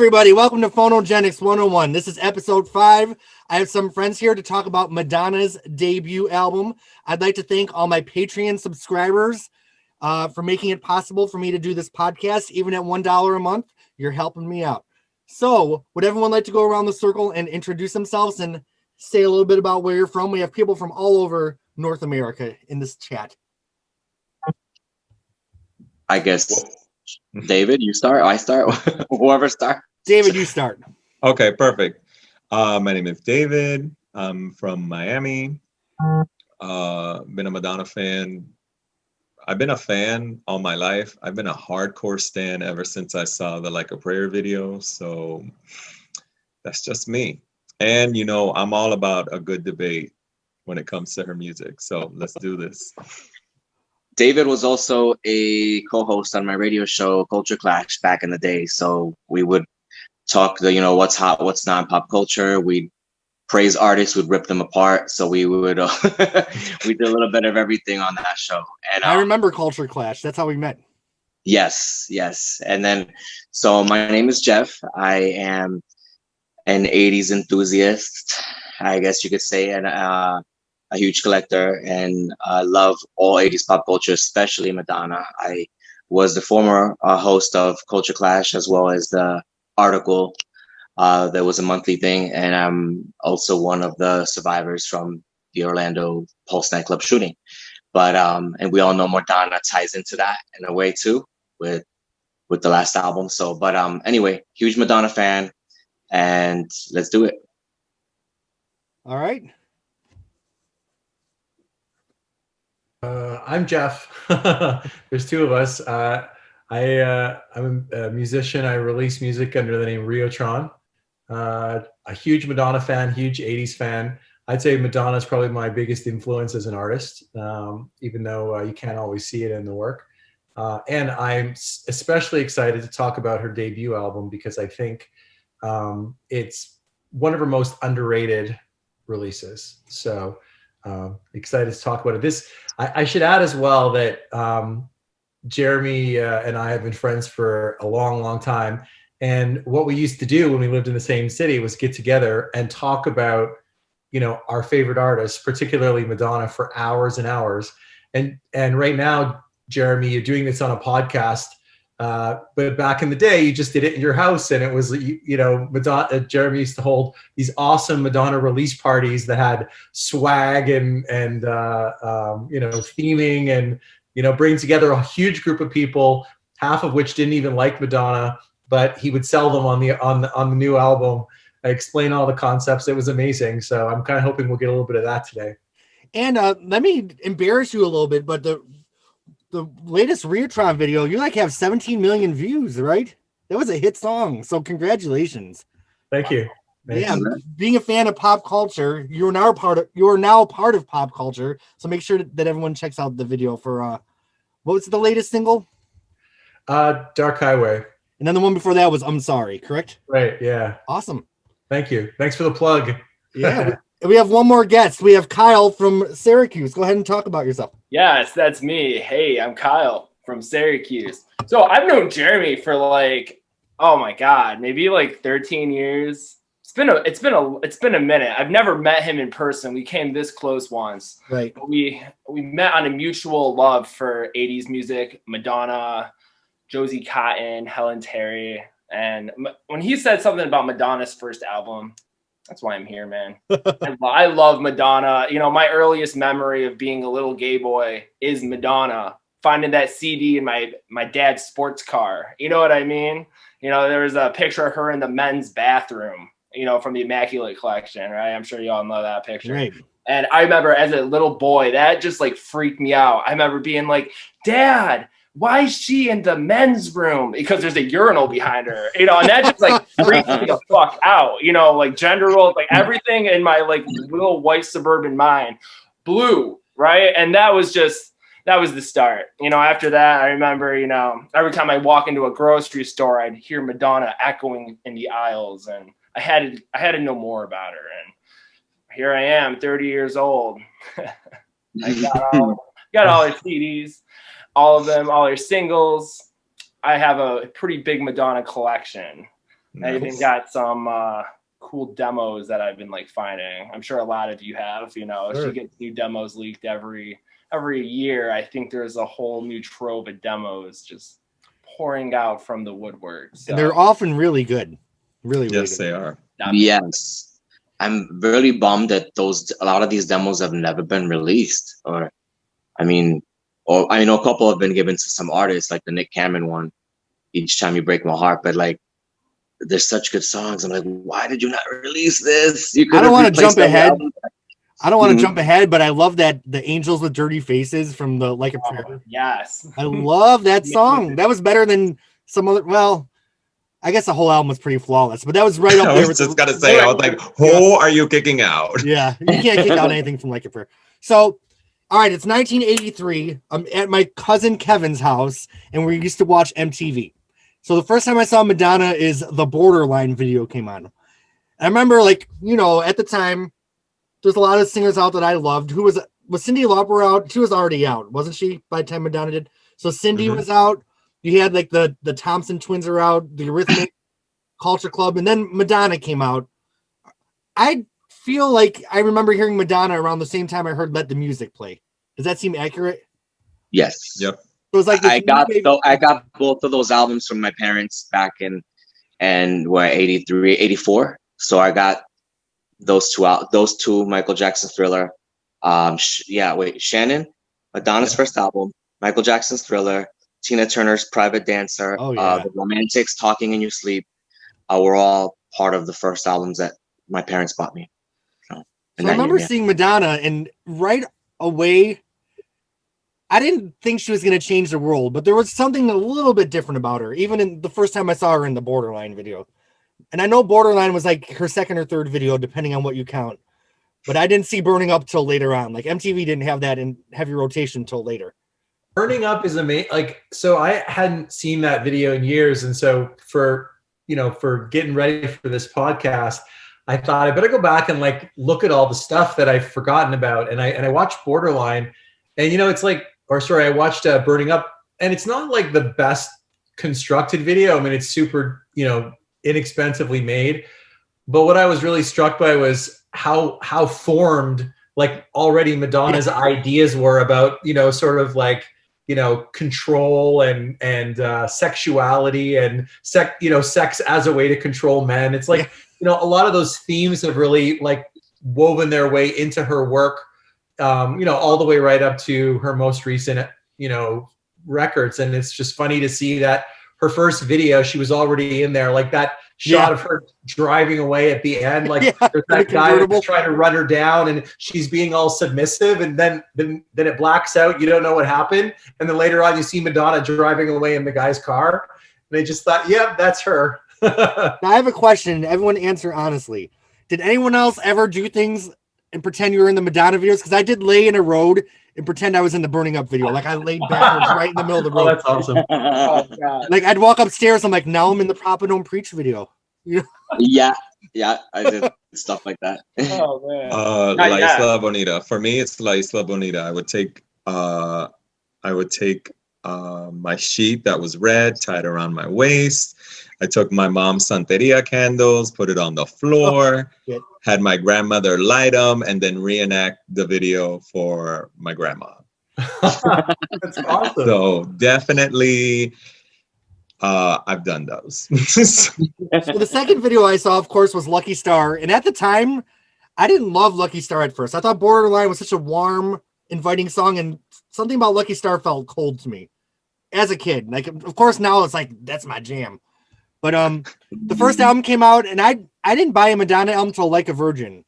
everybody. Welcome to Phonogenics 101. This is episode 5. I have some friends here to talk about Madonna's debut album. I'd like to thank all my Patreon subscribers for making it possible for me to do this podcast. Even at $1 a month, you're helping me out. So would everyone like to go around the circle and introduce themselves and say a little bit about where you're from? We have people from all over North America in this chat. I guess, David, you start, I start, whoever starts. David, you start. Okay, perfect. My name is David. I'm from Miami. Been a Madonna fan. I've been a fan all my life. I've been a hardcore stan ever since I saw the Like a Prayer video. So that's just me. And, you know, I'm all about a good debate when it comes to her music. So let's do this. David was also a co-host on my radio show, Culture Clash, back in the day. So we would talk, what's hot, what's not in pop culture. We'd praise artists, we'd rip them apart. So we would, we did a little bit of everything on that show. And I remember Culture Clash. That's how we met. Yes. And then, so my name is Jeff. I am an 80s enthusiast, I guess you could say, and a huge collector, and love all 80s pop culture, especially Madonna. I was the former host of Culture Clash, as well as the article that was a monthly thing, and I'm also one of the survivors from the Orlando Pulse nightclub shooting. But and we all know Madonna ties into that in a way too, with the last album. So, but anyway, huge Madonna fan, and let's do it. All right. I'm Jeff. There's two of us. I'm a musician. I release music under the name Riotron. A huge Madonna fan, huge 80s fan. I'd say Madonna is probably my biggest influence as an artist, even though you can't always see it in the work. And I'm especially excited to talk about her debut album because I think it's one of her most underrated releases. So excited to talk about it. I should add as well that Jeremy and I have been friends for a long, long time. And what we used to do when we lived in the same city was get together and talk about, our favorite artists, particularly Madonna, for hours and hours. And right now, Jeremy, you're doing this on a podcast. But back in the day, you just did it in your house, and it was, Madonna. Jeremy used to hold these awesome Madonna release parties that had swag and theming and bring together a huge group of people, half of which didn't even like Madonna, but he would sell them on the new album. I explain all the concepts. It was amazing. So I'm kind of hoping we'll get a little bit of that today. And let me embarrass you a little bit, but the latest Riotron video, you have 17 million views, right? That was a hit song. So congratulations. Thank you. Being a fan of pop culture, you are now a part of pop culture. So make sure that everyone checks out the video for what was the latest single? Dark Highway. And then the one before that was I'm Sorry, correct? Right, yeah. Awesome. Thank you. Thanks for the plug. Yeah. We have one more guest. We have Kyle from Syracuse. Go ahead and talk about yourself. Yes, that's me. Hey, I'm Kyle from Syracuse. So I've known Jeremy for oh my God, maybe 13 years. It's been a minute. I've never met him in person. We came this close once. Right. But we met on a mutual love for 80s music, Madonna, Josie Cotton, Helen Terry. And when he said something about Madonna's first album, that's why I'm here, man. I love Madonna. My earliest memory of being a little gay boy is Madonna. Finding that CD in my dad's sports car. You know what I mean? There was a picture of her in the men's bathroom, from the Immaculate Collection, right? I'm sure you all know that picture. Right. And I remember as a little boy, that just freaked me out. I remember being like, Dad, why is she in the men's room? Because there's a urinal behind her, and that just freaked me the fuck out, gender roles, everything in my little white suburban mind blew, right? And that was the start. After that, I remember, every time I walk into a grocery store, I'd hear Madonna echoing in the aisles, and I had to know more about her. And here I am, 30 years old. I got all her CDs. All of them, all her singles. I have a pretty big Madonna collection. I even got some cool demos that I've been like finding. I'm sure a lot of you have. You know, Sure. she gets new demos leaked every year. I think there's a whole new trove of demos just pouring out from the woodwork. So And they're often really good. Really, really Yes, good. they are. Yes. I'm really bummed that a lot of these demos have never been released. Or I know a couple have been given to some artists, like the Nick Cannon one, Each Time You Break My Heart, but like there's such good songs. I'm like, why did you not release this? You could I don't have want to jump replaced the ahead. album. I don't want to Mhm. jump ahead, but I love that the Angels with Dirty Faces from the Like a Prayer. Yes. I love that song. That was better than some other. Well, I guess the whole album was pretty flawless, but that was right up I there was with just gonna say, I was like, who are you kicking out? Yeah, you can't kick out anything from Like a Prayer. So, all right, it's 1983. I'm at my cousin Kevin's house, and we used to watch MTV. So the first time I saw Madonna is the Borderline video came on. I remember, like, you know, at the time, there's a lot of singers out that I loved. Who was Cyndi Lauper out? She was already out, wasn't she? By the time Madonna did. So Cyndi was out. You had like the Thompson twins are out, the Eurythmics, Culture Club, and then Madonna came out. I feel like I remember hearing Madonna around the same time I heard Let the Music Play. Does that seem accurate? Yes. Yep. So it was like I got both of those albums from my parents back in 83, 84. So I got those two Michael Jackson Thriller. Shannon, Madonna's first album, Michael Jackson's Thriller, Tina Turner's Private Dancer, The Romantics, Talking in Your Sleep, were all part of the first albums that my parents bought me. So I remember seeing Madonna, and right away, I didn't think she was going to change the world, but there was something a little bit different about her, even in the first time I saw her in the Borderline video. And I know Borderline was like her second or third video, depending on what you count. But I didn't see Burning Up till later on. Like MTV didn't have that in heavy rotation till later. Burning Up is amazing. Like, so I hadn't seen that video in years. And so for getting ready for this podcast, I thought I better go back and like look at all the stuff that I've forgotten about. And I watched Borderline, and it's like, I watched Burning Up, and it's not like the best constructed video. I mean, it's super, inexpensively made. But what I was really struck by was how formed like already Madonna's ideas were about, sort of like, control and sexuality and sex as a way to control men. It's like, a lot of those themes have really like woven their way into her work, all the way right up to her most recent, records. And it's just funny to see that her first video, she was already in there, like that shot of her driving away at the end, like there's that guy who's trying to run her down and she's being all submissive, and then it blacks out, you don't know what happened, and then later on you see Madonna driving away in the guy's car, and they just thought, that's her. Now I have a question, everyone answer honestly. Did anyone else ever do things and pretend you were in the Madonna videos? Because I did lay in a road and pretend I was in the Burning Up video. Like I laid backwards right in the middle of the road. Oh, that's awesome. Oh, God. Like I'd walk upstairs. I'm like, now I'm in the Papa Don't Preach video. Yeah, I did stuff like that. Oh man. La Isla Bonita. For me, it's La Isla Bonita. I would take my sheet that was red, tied around my waist. I took my mom's Santeria candles, put it on the floor, had my grandmother light them, and then reenact the video for my grandma. That's awesome. So definitely, I've done those. So the second video I saw, of course, was Lucky Star. And at the time, I didn't love Lucky Star at first. I thought Borderline was such a warm, inviting song, and something about Lucky Star felt cold to me as a kid. Like, of course, now it's like, that's my jam. But the first album came out, and I didn't buy a Madonna album till Like a Virgin.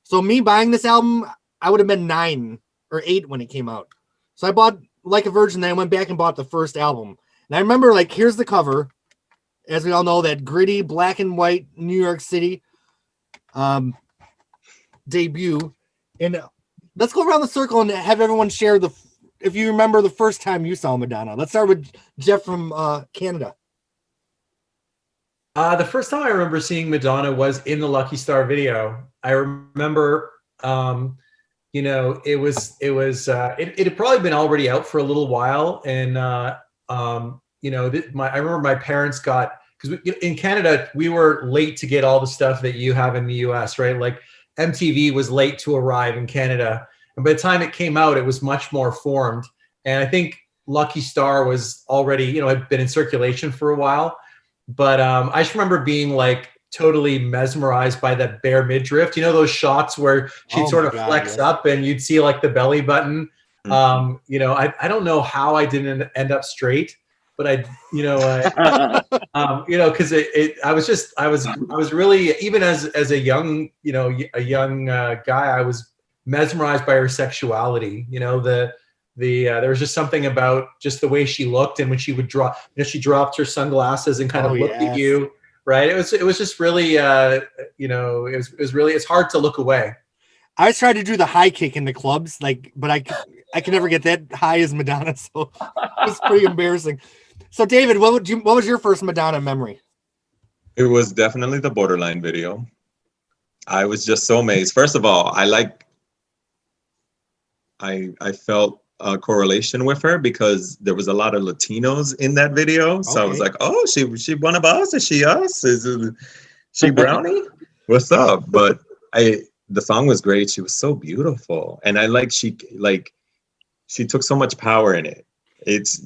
So me buying this album, I would have been 9 or 8 when it came out. So I bought Like a Virgin, then I went back and bought the first album. And I remember, like, here's the cover. As we all know, that gritty black and white New York City debut. And let's go around the circle and have everyone share if you remember the first time you saw Madonna. Let's start with Jeff from Canada. The first time I remember seeing Madonna was in the Lucky Star video. I remember, it had probably been already out for a little while, and I remember my parents got because in Canada, we were late to get all the stuff that you have in the US, right? Like MTV was late to arrive in Canada. And by the time it came out, it was much more formed. And I think Lucky Star was already, had been in circulation for a while. But I just remember being like totally mesmerized by that bare midriff. Those shots where she'd sort of flex up and you'd see like the belly button. I don't know how I didn't end up straight, but because I was really, even as a young, guy, I was mesmerized by her sexuality. There was just something about just the way she looked, and when she would drop, she dropped her sunglasses and kind of looked at you, right? It was just really, it's hard to look away. I was trying to do the high kick in the clubs, but I could never get that high as Madonna, so it was pretty embarrassing. So, David, what was your first Madonna memory? It was definitely the Borderline video. I was just so amazed. First of all, I felt a correlation with her because there was a lot of Latinos in that video. So I was like, oh, she one of us? Is she us? Is she Brownie? What's up? But the song was great. She was so beautiful. And she took so much power in it. It's,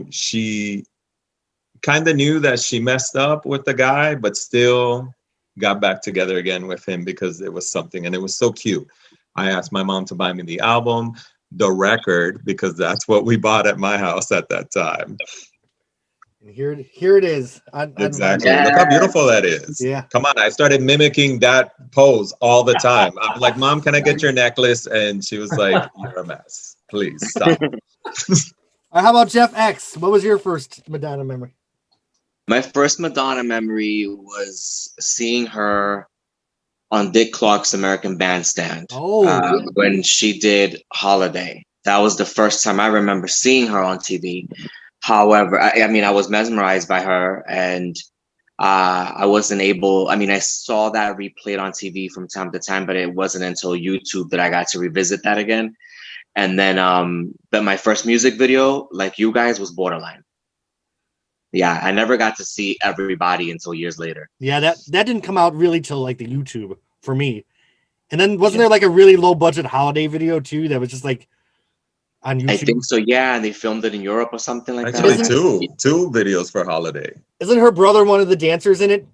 she kind of knew that she messed up with the guy, but still got back together again with him because it was something, and it was so cute. I asked my mom to buy me the album, the record, because that's what we bought at my house at that time. And here it is. Exactly. Look how beautiful that is. Yeah. Come on. I started mimicking that pose all the time. I'm like, Mom, can I get your necklace? And she was like, you're a mess. Please stop. How about Jeff X? What was your first Madonna memory? My first Madonna memory was seeing her on Dick Clark's American Bandstand. When she did Holiday. That was the first time I remember seeing her on TV. However, I was mesmerized by her, and I wasn't able, I saw that replayed on TV from time to time, but it wasn't until YouTube that I got to revisit that again. And then my first music video, like you guys, was Borderline. Yeah, I never got to see everybody until years later. Yeah, that didn't come out really till like the YouTube for me. And then wasn't there like a really low budget holiday video too that was just like on YouTube? I think so, yeah. And they filmed it in Europe or something like that. Actually, two videos for Holiday. Isn't her brother one of the dancers in it?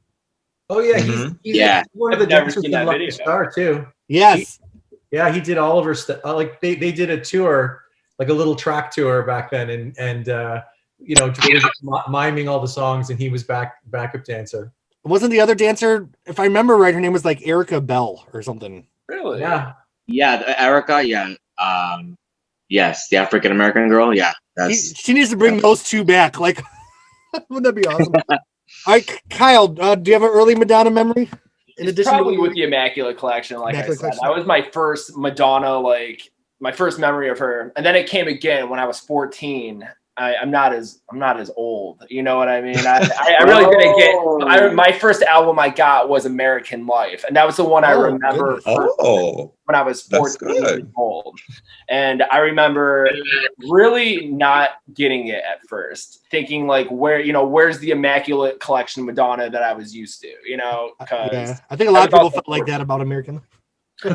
Oh yeah, he's one of the dancers in Lucky Star too. Yes. He did all of her stuff. Like they did a tour, like a little track tour back then, and miming all the songs, and he was backup dancer. Wasn't the other dancer, if I remember right, her name was like Erica Bell or something? Really? Yeah. Yeah, Erica. Yeah. Yes, the African American girl. Yeah, she needs to bring those two back. Like, wouldn't that be awesome? All right, Kyle, do you have an early Madonna memory? In addition, probably with the Immaculate Collection, like I said, that was my first Madonna, my first memory of her, and then it came again when I was 14. I'm not as old, you know what I mean? I really didn't get. My first album I got was American Life, and that was the one I remember when I was 14 years old. And I remember really not getting it at first, thinking like, where's the Immaculate Collection Madonna that I was used to, because I think a lot of people felt like that about American Life.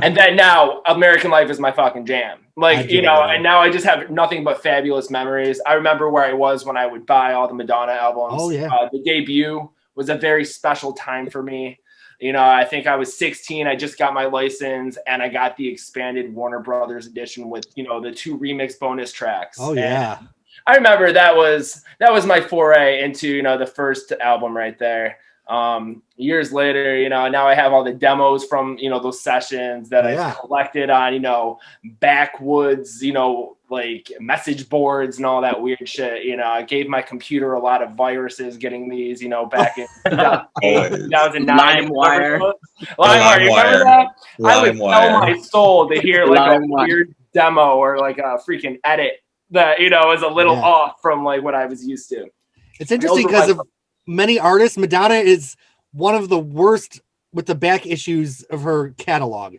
And then now American Life is my fucking jam. And now I just have nothing but fabulous memories. I remember where I was when I would buy all the Madonna albums. Oh, yeah. The debut was a very special time for me. I think I was 16. I just got my license, and I got the expanded Warner Brothers edition with, the 2 remix bonus tracks. Oh, yeah. And I remember that was my foray into, the first album right there. Years later, now I have all the demos from, those sessions that I collected on, backwoods, like message boards and all that weird shit. I gave my computer a lot of viruses getting these, back in 2009. LimeWire. LimeWire, you remember that? I would sell my soul to hear like a weird demo or like a freaking edit that, is a little off from like what I was used to. It's interesting because of many artists, Madonna is one of the worst with the back issues of her catalog.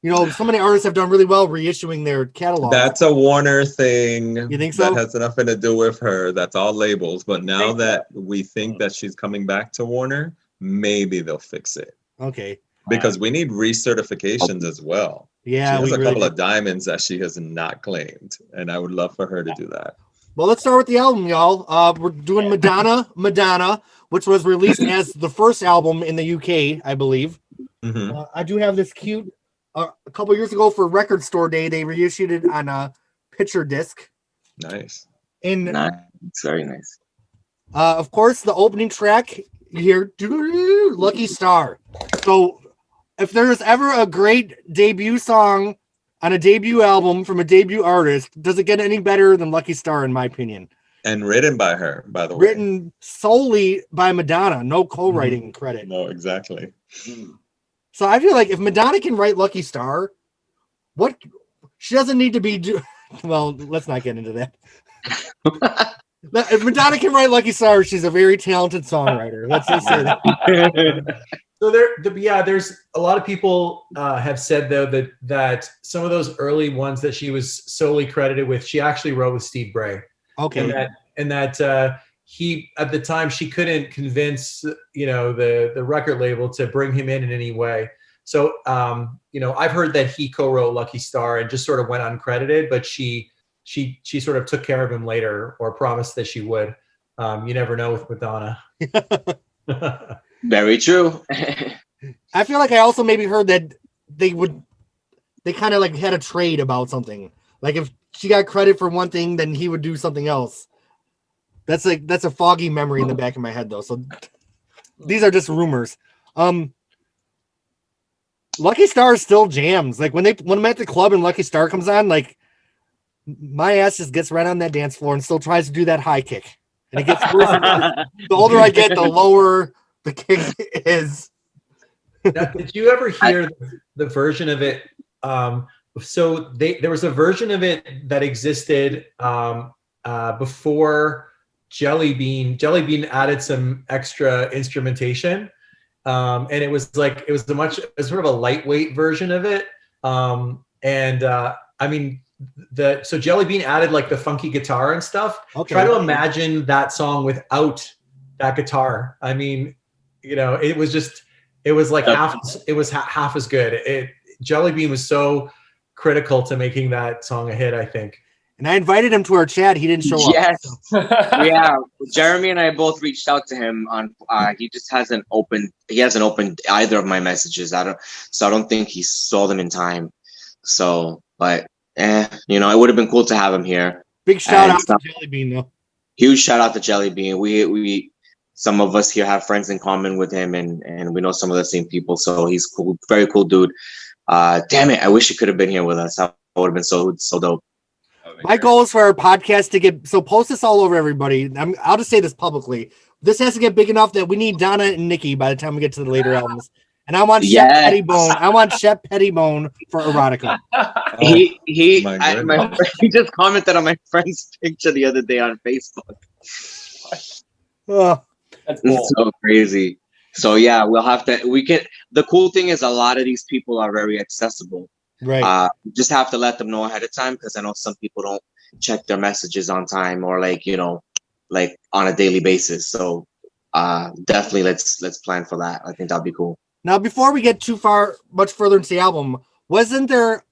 You know, so many artists have done really well reissuing their catalog. That's a Warner thing. You think so? That has nothing to do with her. That's all labels. But now that we think that she's coming back to Warner, maybe they'll fix it. Okay. Because we need recertifications as well. Yeah, she has we a really couple do. of diamonds that she has not claimed, and I would love for her to do that. Well, let's start with the album, y'all. We're doing Madonna, which was released as the first album in the UK, I believe. Mm-hmm. I do have this cute. A couple years ago for Record Store Day, they reissued it on a picture disc. Nice. And Nice. It's very nice. of course, the opening track you hear "Lucky Star." So, if there is ever a great debut song on a debut album from a debut artist, does it get any better than "Lucky Star"? In my opinion, And written by her, by the way. written solely by Madonna, no co-writing credit. No, exactly. So I feel like if Madonna can write "Lucky Star," what she doesn't need to be well, let's not get into that. If Madonna can write "Lucky Star," she's a very talented songwriter. Let's just say that. So there's a lot of people have said though that some of those early ones that she was solely credited with, she actually wrote with Steve Bray. Okay. And that he at the time she couldn't convince the record label to bring him in any way. So I've heard that he co-wrote "Lucky Star" and just sort of went uncredited, but she sort of took care of him later, or promised that she would. You never know with Madonna. Very true. I feel like I also maybe heard that they kind of like had a trade about something. Like if she got credit for one thing, then he would do something else. That's a foggy memory in the back of my head though. So these are just rumors. Lucky Star still jams. Like when I'm at the club and Lucky Star comes on, like my ass just gets right on that dance floor and still tries to do that high kick. And it gets worse. The older I get, the lower the kick is. Now, did you ever hear the version of it? So there was a version of it that existed before Jelly Bean. Jelly Bean added some extra instrumentation, and it was sort of a lightweight version of it. So Jelly Bean added like the funky guitar and stuff. Okay. Try to imagine that song without that guitar. I mean, it was like half as good. Jelly Bean was so critical to making that song a hit, I think. And I invited him to our chat. He didn't show up. Yes. So. Yeah. Jeremy and I both reached out to him on he hasn't opened either of my messages. I don't think he saw them in time. So, but it would have been cool to have him here. Big shout out to Jelly Bean though. Huge shout out to Jelly Bean. We some of us here have friends in common with him, and we know some of the same people. So he's cool, very cool dude. Damn it! I wish he could have been here with us. That would have been so dope. My goal is for our podcast to get post this all over everybody. I'll just say this publicly. This has to get big enough that we need Donna and Nikki by the time we get to the later albums. And I want Shep Pettibone. I want Shep Pettibone for Erotica. He just commented on my friend's picture the other day on Facebook. That's cool. It's so crazy. So yeah, the cool thing is a lot of these people are very accessible. Right. Just have to let them know ahead of time, because I know some people don't check their messages on time, or like on a daily basis. So definitely let's plan for that. I think that'll be cool. Now, before we get much further into the album, wasn't there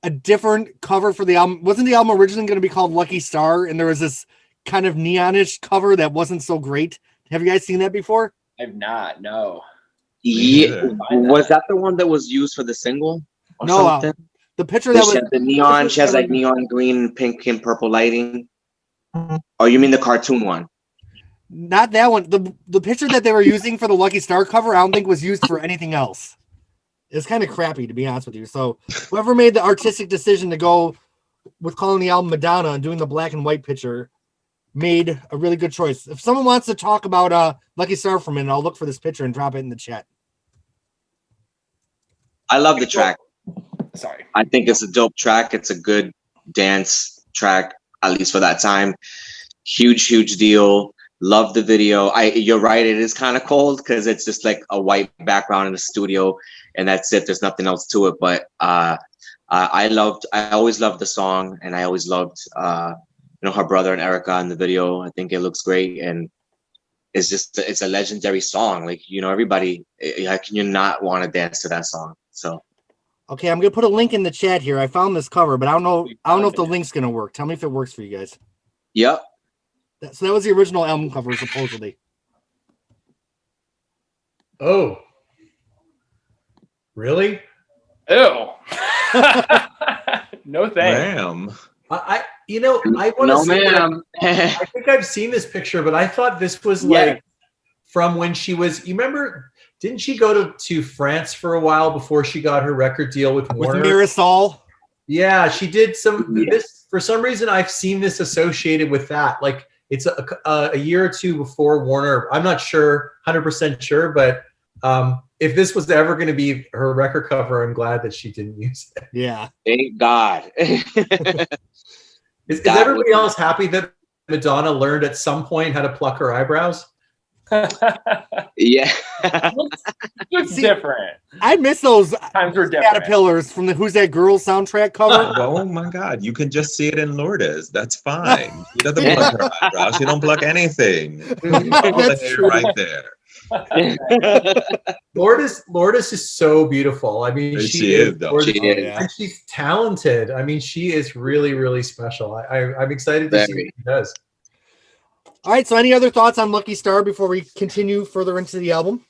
a different cover for the album? Wasn't the album originally going to be called Lucky Star, and there was this kind of neonish cover that wasn't so great? Have you guys seen that before? I've not. No. Yeah. Was that the one that was used for the single? No, the picture that was the neon. She has like neon green, pink, and purple lighting. Oh, you mean the cartoon one? Not that one. The picture that they were using for the Lucky Star cover, I don't think was used for anything else. It's kind of crappy, to be honest with you. So whoever made the artistic decision to go with calling the album Madonna and doing the black and white picture made a really good choice. If someone wants to talk about Lucky Star for a minute, I'll look for this picture and drop it in the chat. I love the track. Sorry. I think it's a dope track. It's a good dance track, at least for that time. Huge deal. Love the video. You're right, it is kind of cold because it's just like a white background in the studio, and that's it. There's nothing else to it. But I always loved the song, and I always loved her brother and Erica in the video. I think it looks great, and it's a legendary song. Like, everybody, how can you not want to dance to that song? So Okay, I'm gonna put a link in the chat here. I found this cover, but I don't know if the link's gonna work. Tell me if it works for you guys. Yep. So that was the original album cover, supposedly. Oh, really? Ew. No thanks. Damn. I want to No, say ma'am. I think I've seen this picture, but I thought this was like from when she was. You remember? Didn't she go to France for a while before she got her record deal with Warner? With Marisol. Yeah, she did some. This for some reason I've seen this associated with that. Like it's a year or two before Warner. I'm not sure, 100% sure, but if this was ever going to be her record cover, I'm glad that she didn't use it. Yeah. Thank God. Is everybody else happy that Madonna learned at some point how to pluck her eyebrows? Yeah. Looks different. I miss those Times were different. caterpillars from the Who's That Girl soundtrack cover. Oh my God, you can just see it in Lourdes. That's fine. She doesn't pluck her eyebrows. She don't pluck anything. All the hair true. right there. Lourdes is so beautiful. I mean, She is, though. gorgeous. She is. Yeah. And she's talented. I mean, she is really, really special. I'm excited to see what she does. All right, so any other thoughts on Lucky Star before we continue further into the album?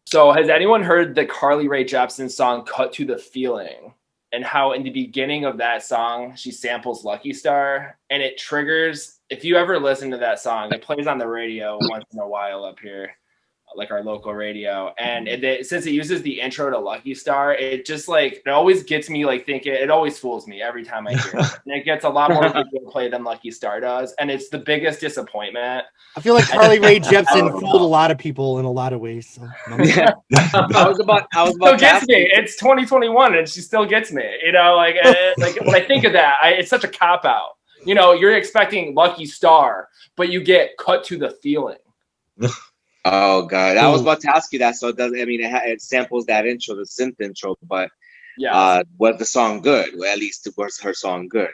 So has anyone heard the Carly Rae Jepsen song Cut to the Feeling? And how in the beginning of that song, she samples Lucky Star, and it triggers, if you ever listen to that song, it plays on the radio once in a while up here, like our local radio. And since it uses the intro to Lucky Star, it just it always gets me thinking, it always fools me every time I hear it. And it gets a lot more video play than Lucky Star does. And it's the biggest disappointment. I feel like Carly Rae Jepsen fooled a lot of people in a lot of ways. So, Yeah. I was about Still gets me. It's 2021 and she still gets me. When I think of that, it's such a cop out. You're expecting Lucky Star, but you get Cut to the Feeling. Oh God, I was about to ask you that. So it doesn't. I mean, it samples that intro, the synth intro, but was the song good? Well, at least was her song good?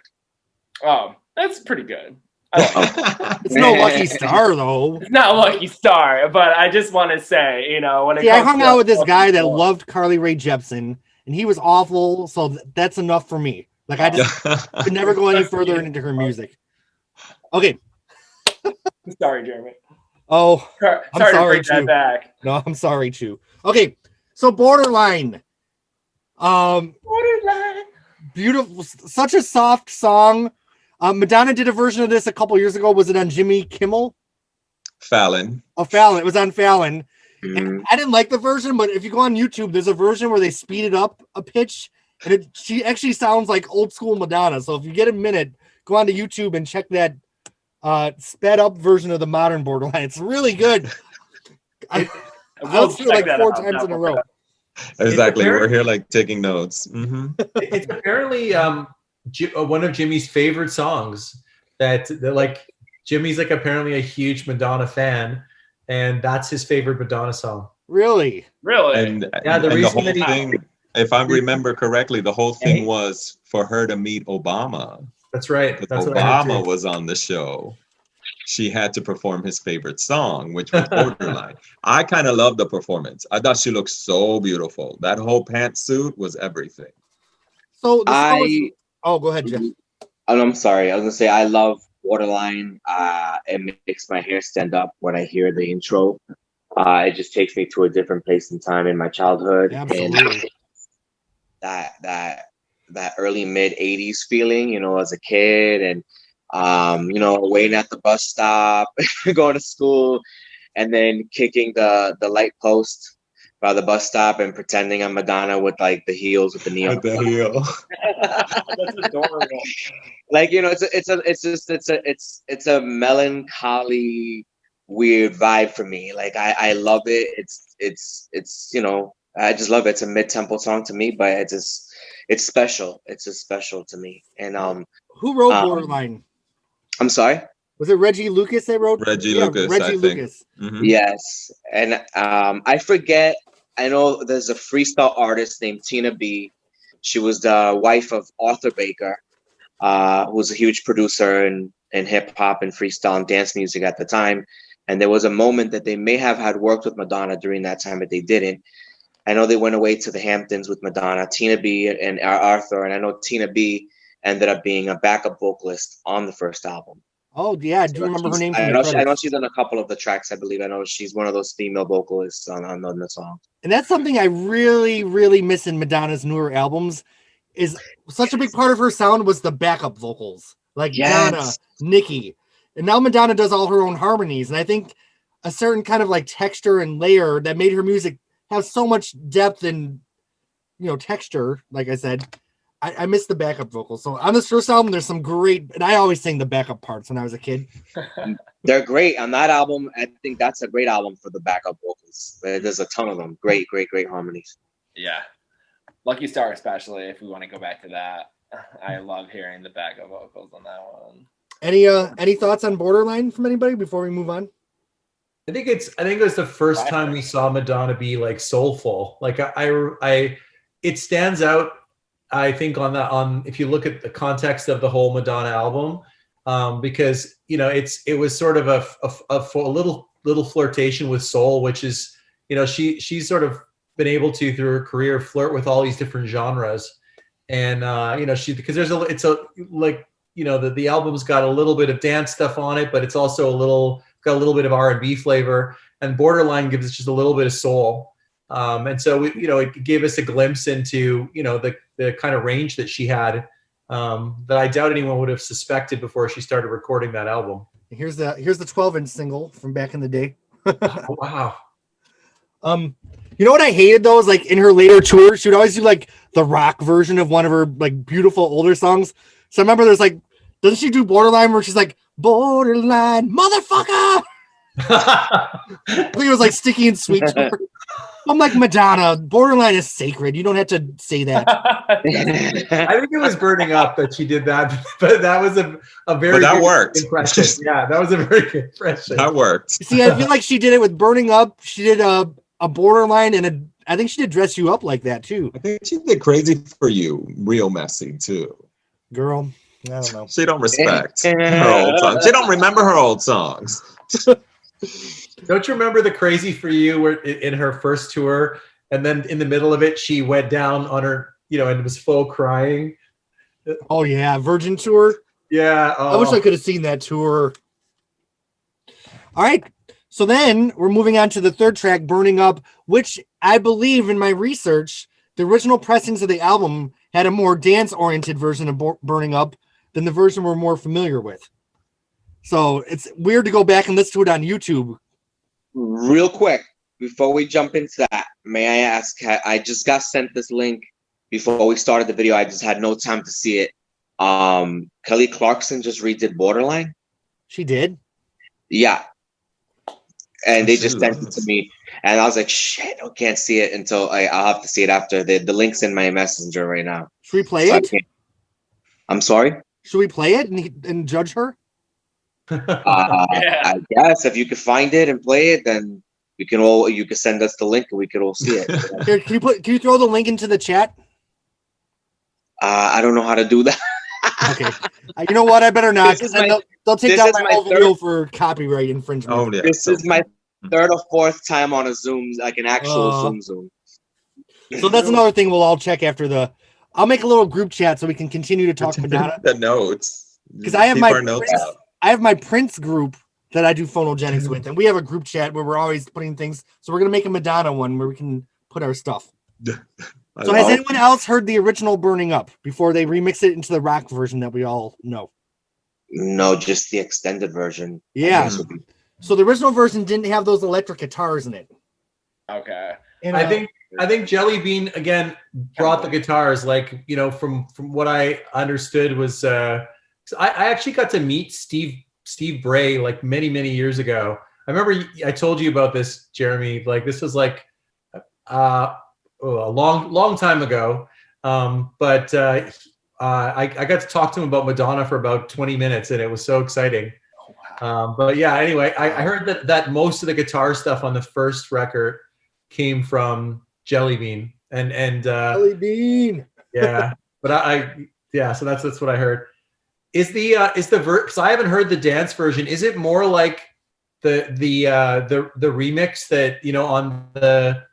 Oh, that's pretty good. it's no Lucky Star though. It's not Lucky Star, but I just want to say, when it I comes hung to out with this guy that Star, loved Carly Rae Jepsen, and he was awful. So that's enough for me. Like I just could never go any further into her music. Okay. Sorry, Jeremy. Oh, Sorry I'm sorry, to bring that back. No, I'm sorry, Chu. Okay, so Borderline. Borderline. Beautiful, such a soft song. Madonna did a version of this a couple years ago. Was it on Jimmy Kimmel? Fallon. Oh, Fallon. It was on Fallon. Mm. And I didn't like the version, but if you go on YouTube, there's a version where they speed it up a pitch, and she actually sounds like old school Madonna. So if you get a minute, go on to YouTube and check that sped up version of the modern Borderline. It's really good. I listened to it like 4 times in a row. Exactly. We're here taking notes. Mm-hmm. It's apparently one of Jimmy's favorite songs. That Jimmy's apparently a huge Madonna fan, and that's his favorite Madonna song. Really? And the whole thing, if I remember correctly, the whole thing was for her to meet Obama. That's right. That's Obama was on the show. She had to perform his favorite song, which was Borderline. I kind of loved the performance. I thought she looked so beautiful. That whole pantsuit was everything. So go ahead, Jeff. I'm sorry. I was gonna say I love Borderline. It makes my hair stand up when I hear the intro. It just takes me to a different place in time in my childhood. Absolutely. And that early mid 80s feeling, as a kid, and waiting at the bus stop, going to school, and then kicking the light post by the bus stop and pretending I'm Madonna with the heels with the neon. With the heel. That's adorable. It's a melancholy, weird vibe for me. I love it. It's I just love it. It's a mid-tempo song to me, but it's special. It's just special to me. And who wrote Borderline? I'm sorry? Was it Reggie Lucas that wrote? Reggie Yeah, Lucas, Reggie I think. Lucas. Mhm. Yes, and I forget. I know there's a freestyle artist named Tina B. She was the wife of Arthur Baker, who was a huge producer in hip hop and freestyle and dance music at the time. And there was a moment that they may have had worked with Madonna during that time, but they didn't. I know they went away to the Hamptons with Madonna, Tina B, and Arthur, and I know Tina B ended up being a backup vocalist on the first album. Oh yeah, I do remember her name from I the know credits. she's on a couple of the tracks. I believe I know she's one of those female vocalists on the song. And that's something I really, really miss in Madonna's newer albums. Is such a big part of her sound was the backup vocals, like Yes. Donna, Nikki, and now Madonna does all her own harmonies. And I think a certain kind of like texture and layer that made her music have so much depth and texture. Like I said, I miss the backup vocals. So on this first album, there's some great, and I always sang the backup parts when I was a kid. They're great on that album. I think that's a great album for the backup vocals. There's a ton of them. Great harmonies. Yeah. Lucky Star, especially if we want to go back to that. I love hearing the backup vocals on that one. Any thoughts on Borderline from anybody before we move on? I think it was the first time we saw Madonna be like soulful. Like it stands out. I think on if you look at the context of the whole Madonna album, because it was sort of a little flirtation with soul, which is she's sort of been able to through her career flirt with all these different genres, and because the album's got a little bit of dance stuff on it, but it's also got a little bit of R&B flavor, and Borderline gives us just a little bit of soul. And so it gave us a glimpse into the kind of range that she had that I doubt anyone would have suspected before she started recording that album. Here's the 12-inch single from back in the day. Oh, wow. You know what I hated though is like in her later tours, she would always do like the rock version of one of her like beautiful older songs. So I remember there's like, doesn't she do Borderline where she's like, Borderline, motherfucker? I think it was like Sticky and Sweet to her. I'm like, Madonna, Borderline is sacred. You don't have to say that. I think it was Burning Up that she did that, but that was a very But that good worked. impression. Yeah, that was a very good impression. That worked. See, I feel like she did it with Burning Up. She did a Borderline and I think she did Dress You Up like that too. I think she did Crazy for You real messy too. Girl, I don't know. She don't respect her old songs. She don't remember her old songs. Don't you remember the Crazy for You where in her first tour, and then in the middle of it she went down on her, and was faux crying? Oh yeah, Virgin Tour. Yeah. I wish I could have seen that tour. All right. So then we're moving on to the third track, Burning Up, which I believe in my research, the original pressings of the album had a more dance-oriented version of Burning Up than the version we're more familiar with. So it's weird to go back and listen to it on YouTube. Real quick, before we jump into that, may I ask, I just got sent this link before we started the video. I just had no time to see it. Kelly Clarkson just redid Borderline. She did? Yeah. And they just sent it to me. And I was like, shit, I can't see it until I'll have to see it after. The link's in my messenger right now. Should we play it? I'm sorry? Should we play it and judge her? I guess if you could find it and play it, then you can send us the link and we could all see it. Here, can you throw the link into the chat? I don't know how to do that. Okay. You know what? I better not. They'll take down my whole video for copyright infringement. Oh yeah. This is my third or fourth time on a Zoom, like an actual Zoom. So that's another thing we'll all check after I'll make a little group chat so we can continue to talk Madonna. The notes. Because I have I my Prince group that I do Phonogenics with, and we have a group chat where we're always putting things. So we're gonna make a Madonna one where we can put our stuff. So has anyone else heard the original Burning Up before they remix it into the rock version that we all know? No, just the extended version. Yeah. So the original version didn't have those electric guitars in it. Okay. And, I think Jelly Bean again brought the guitars. Like from what I understood was I actually got to meet Steve Bray like many years ago. I remember I told you about this, Jeremy. Like this was like a long time ago. But I got to talk to him about Madonna for about 20 minutes, and it was so exciting. But yeah, anyway, I heard that most of the guitar stuff on the first record came from Jelly Bean, and Jelly Bean. yeah, but yeah, so that's what I heard. Is the because I haven't heard the dance version. Is it more like the remix that on the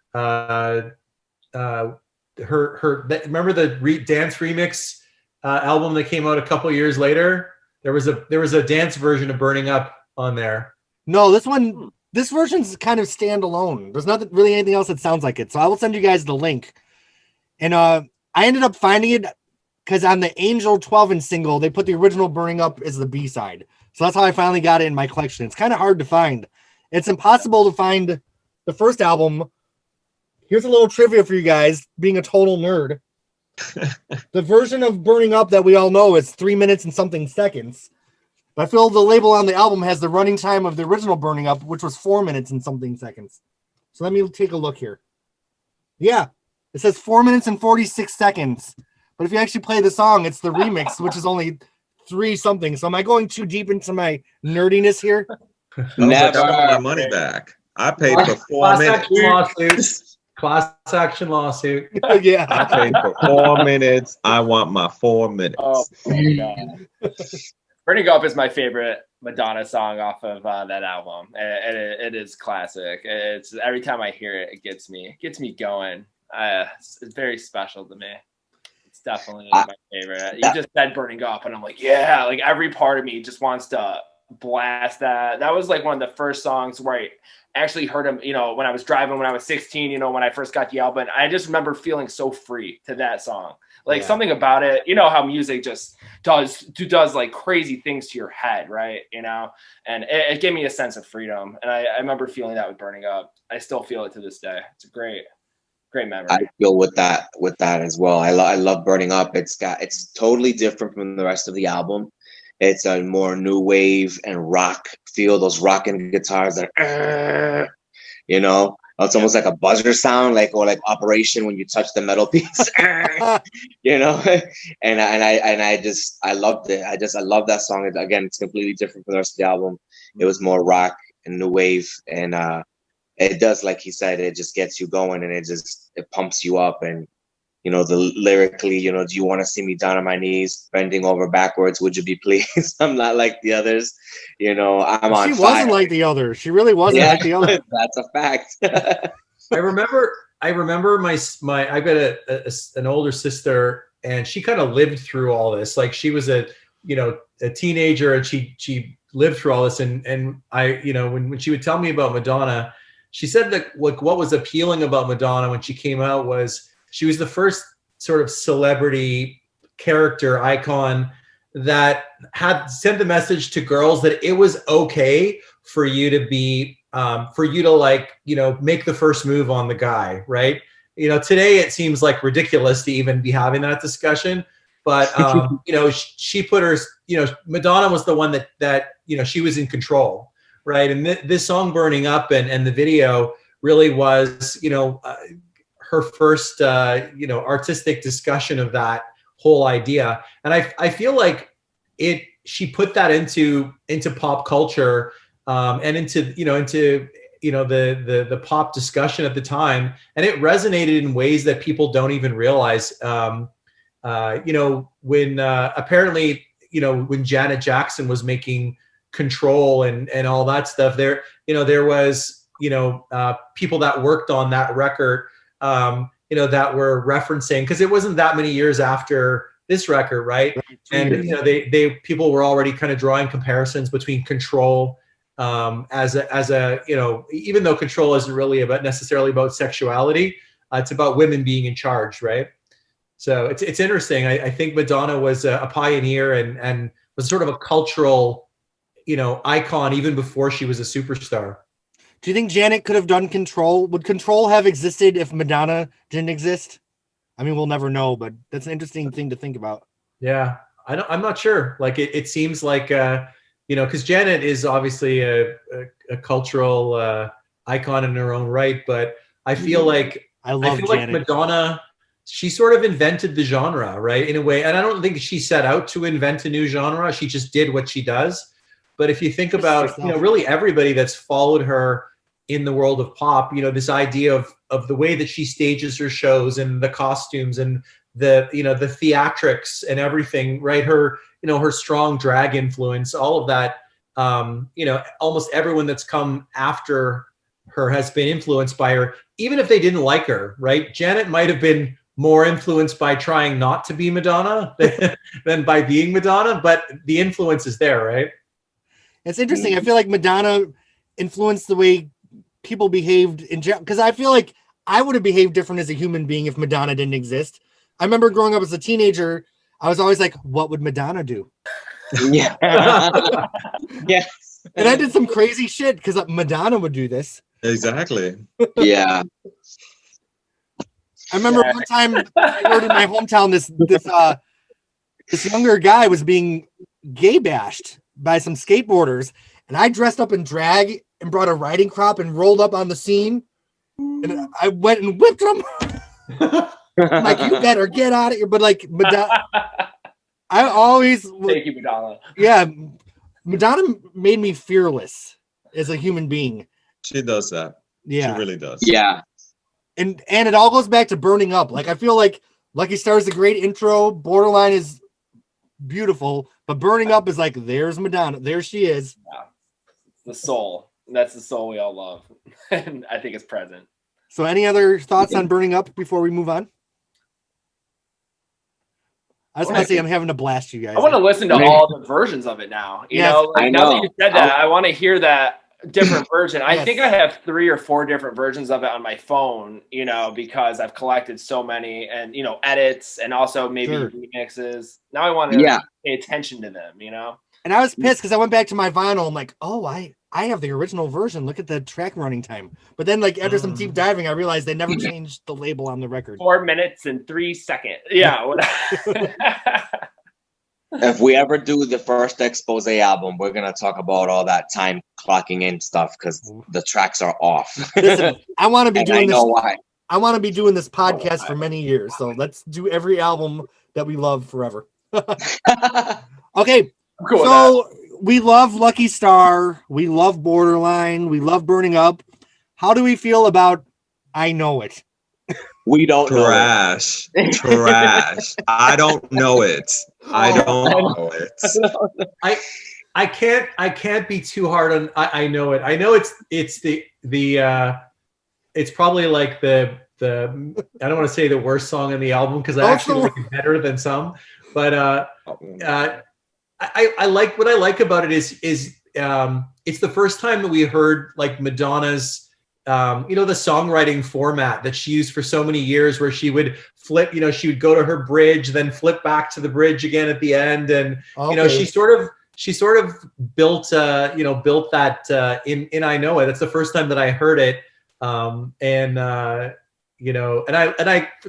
remember the dance remix album that came out a couple years later? There was a dance version of Burning Up on there. No, this version's kind of standalone. There's not really anything else that sounds like it. So I will send you guys the link. And I ended up finding it because on the Angel 12-inch single, they put the original Burning Up as the B-side. So that's how I finally got it in my collection. It's kind of hard to find. It's impossible to find the first album. Here's a little trivia for you guys, being a total nerd. The version of Burning Up that we all know is 3 minutes and something seconds. But I feel the label on the album has the running time of the original Burning Up, which was 4 minutes and something seconds. So let me take a look here. Yeah, it says 4 minutes and 46 seconds. But if you actually play the song, it's the remix, which is only 3 something. So am I going too deep into my nerdiness here? Never. I want my money back. I paid for 4 minutes. Class action lawsuit. Yeah. I paid for 4 minutes. I want my 4 minutes. Oh my God. Burning Up is my favorite Madonna song off of that album. It is classic. It's every time I hear it, it gets me going. It's very special to me. It's definitely my favorite. You just said Burning Up, and I'm like, yeah, like every part of me just wants to blast that. That was like one of the first songs where I actually heard him, when I was driving when I was 16, when I first got the album. I just remember feeling so free to that song. Like something about it, how music just does like crazy things to your head, right? And it gave me a sense of freedom. And I remember feeling that with Burning Up. I still feel it to this day. It's a great memory. I feel with that as well. I love Burning Up. It's totally different from the rest of the album. It's a more new wave and rock feel. Those rocking guitars that, it's almost like a buzzer sound, like Operation when you touch the metal piece, And I loved it. I love that song. Again, it's completely different from the rest of the album. It was more rock and new wave, and it does, like he said, it just gets you going, and it pumps you up. And the lyrically, do you want to see me down on my knees, bending over backwards? Would you be pleased? I'm not like the others. I'm on fire. She wasn't like the others. She really wasn't like the others. That's a fact. I remember my I've got an older sister, and she kind of lived through all this. Like she was a teenager, and she lived through all this. And I, when she would tell me about Madonna, she said that what was appealing about Madonna when she came out was she was the first sort of celebrity character icon that had sent the message to girls that it was okay for you to be, make the first move on the guy, right? Today it seems like ridiculous to even be having that discussion, but she put her, Madonna was the one that she was in control, right? And this song Burning Up and the video really was, her first, artistic discussion of that whole idea. And I feel like she put that into pop culture, and into the pop discussion at the time. And it resonated in ways that people don't even realize. When apparently, when Janet Jackson was making Control and all that stuff, there was, people that worked on that record, that were referencing, because it wasn't that many years after this record, right? And people were already kind of drawing comparisons between Control, as a even though Control isn't really necessarily about sexuality, it's about women being in charge, right? So it's interesting. I think Madonna was a pioneer and was sort of a cultural, icon even before she was a superstar. Do you think Janet could have done Control? Would Control have existed if Madonna didn't exist? I mean, we'll never know, but that's an interesting thing to think about. Yeah, I'm not sure. Like it seems like, because Janet is obviously a cultural icon in her own right, but I feel like like Madonna, she sort of invented the genre, right, in a way. And I don't think she set out to invent a new genre. She just did what she does. But if you think about, really everybody that's followed her in the world of pop, this idea of the way that she stages her shows and the costumes and the theatrics and everything, right? Her, her strong drag influence, all of that, almost everyone that's come after her has been influenced by her, even if they didn't like her, right? Janet might have been more influenced by trying not to be Madonna than by being Madonna, but the influence is there, right? It's interesting. I feel like Madonna influenced the way people behaved in general, because I feel like I would have behaved different as a human being if Madonna didn't exist. I remember growing up as a teenager, I was always like, what would Madonna do? Yeah. Yes. And I did some crazy shit because Madonna would do this. Exactly. Yeah. I remember one time I heard in my hometown this younger guy was being gay bashed by some skateboarders, and I dressed up in drag and brought a riding crop and rolled up on the scene, and I went and whipped him. I'm like, you better get out of here. But like Madonna, I always thank you, Madonna. Yeah, Madonna made me fearless as a human being. She does that. Yeah, she really does. Yeah. And it all goes back to Burning Up. Like, I feel like Lucky Star is a great intro. Borderline is beautiful, but Burning Up is like, there's Madonna. There she is. Yeah. The soul. That's the soul we all love. And I think it's present. So any other thoughts on Burning Up before we move on? I was going to say, I'm having to blast you guys. I want to listen to all the versions of it now. You know, like, now that you said that, I want to hear that different version. I think I have 3 or 4 different versions of it on my phone, because I've collected so many and, edits and also maybe remixes. Now I want to pay attention to them, And I was pissed because I went back to my vinyl. I'm like, oh, I have the original version. Look at the track running time. But then, like, after some deep diving, I realized they never changed the label on the record. 4 minutes and 3 seconds. Yeah. If we ever do the first Expose album, we're going to talk about all that time clocking in stuff because the tracks are off. Listen, I want to be doing this. Why. I want to be doing this podcast for many years. So let's do every album that we love forever. Okay. Cool. So we love Lucky Star. We love Borderline. We love Burning Up. How do we feel about I Know It? We don't trash. Know it. Trash. I don't know it. I don't know it. I can't be too hard on I Know It. I know it's it's probably like the I don't want to say the worst song on the album because I actually like it better than some. But I like what I like about it is it's the first time that we heard like Madonna's the songwriting format that she used for so many years where she would flip, she would go to her bridge, then flip back to the bridge again at the end. And, she sort of built that in I Know It. That's the first time that I heard it.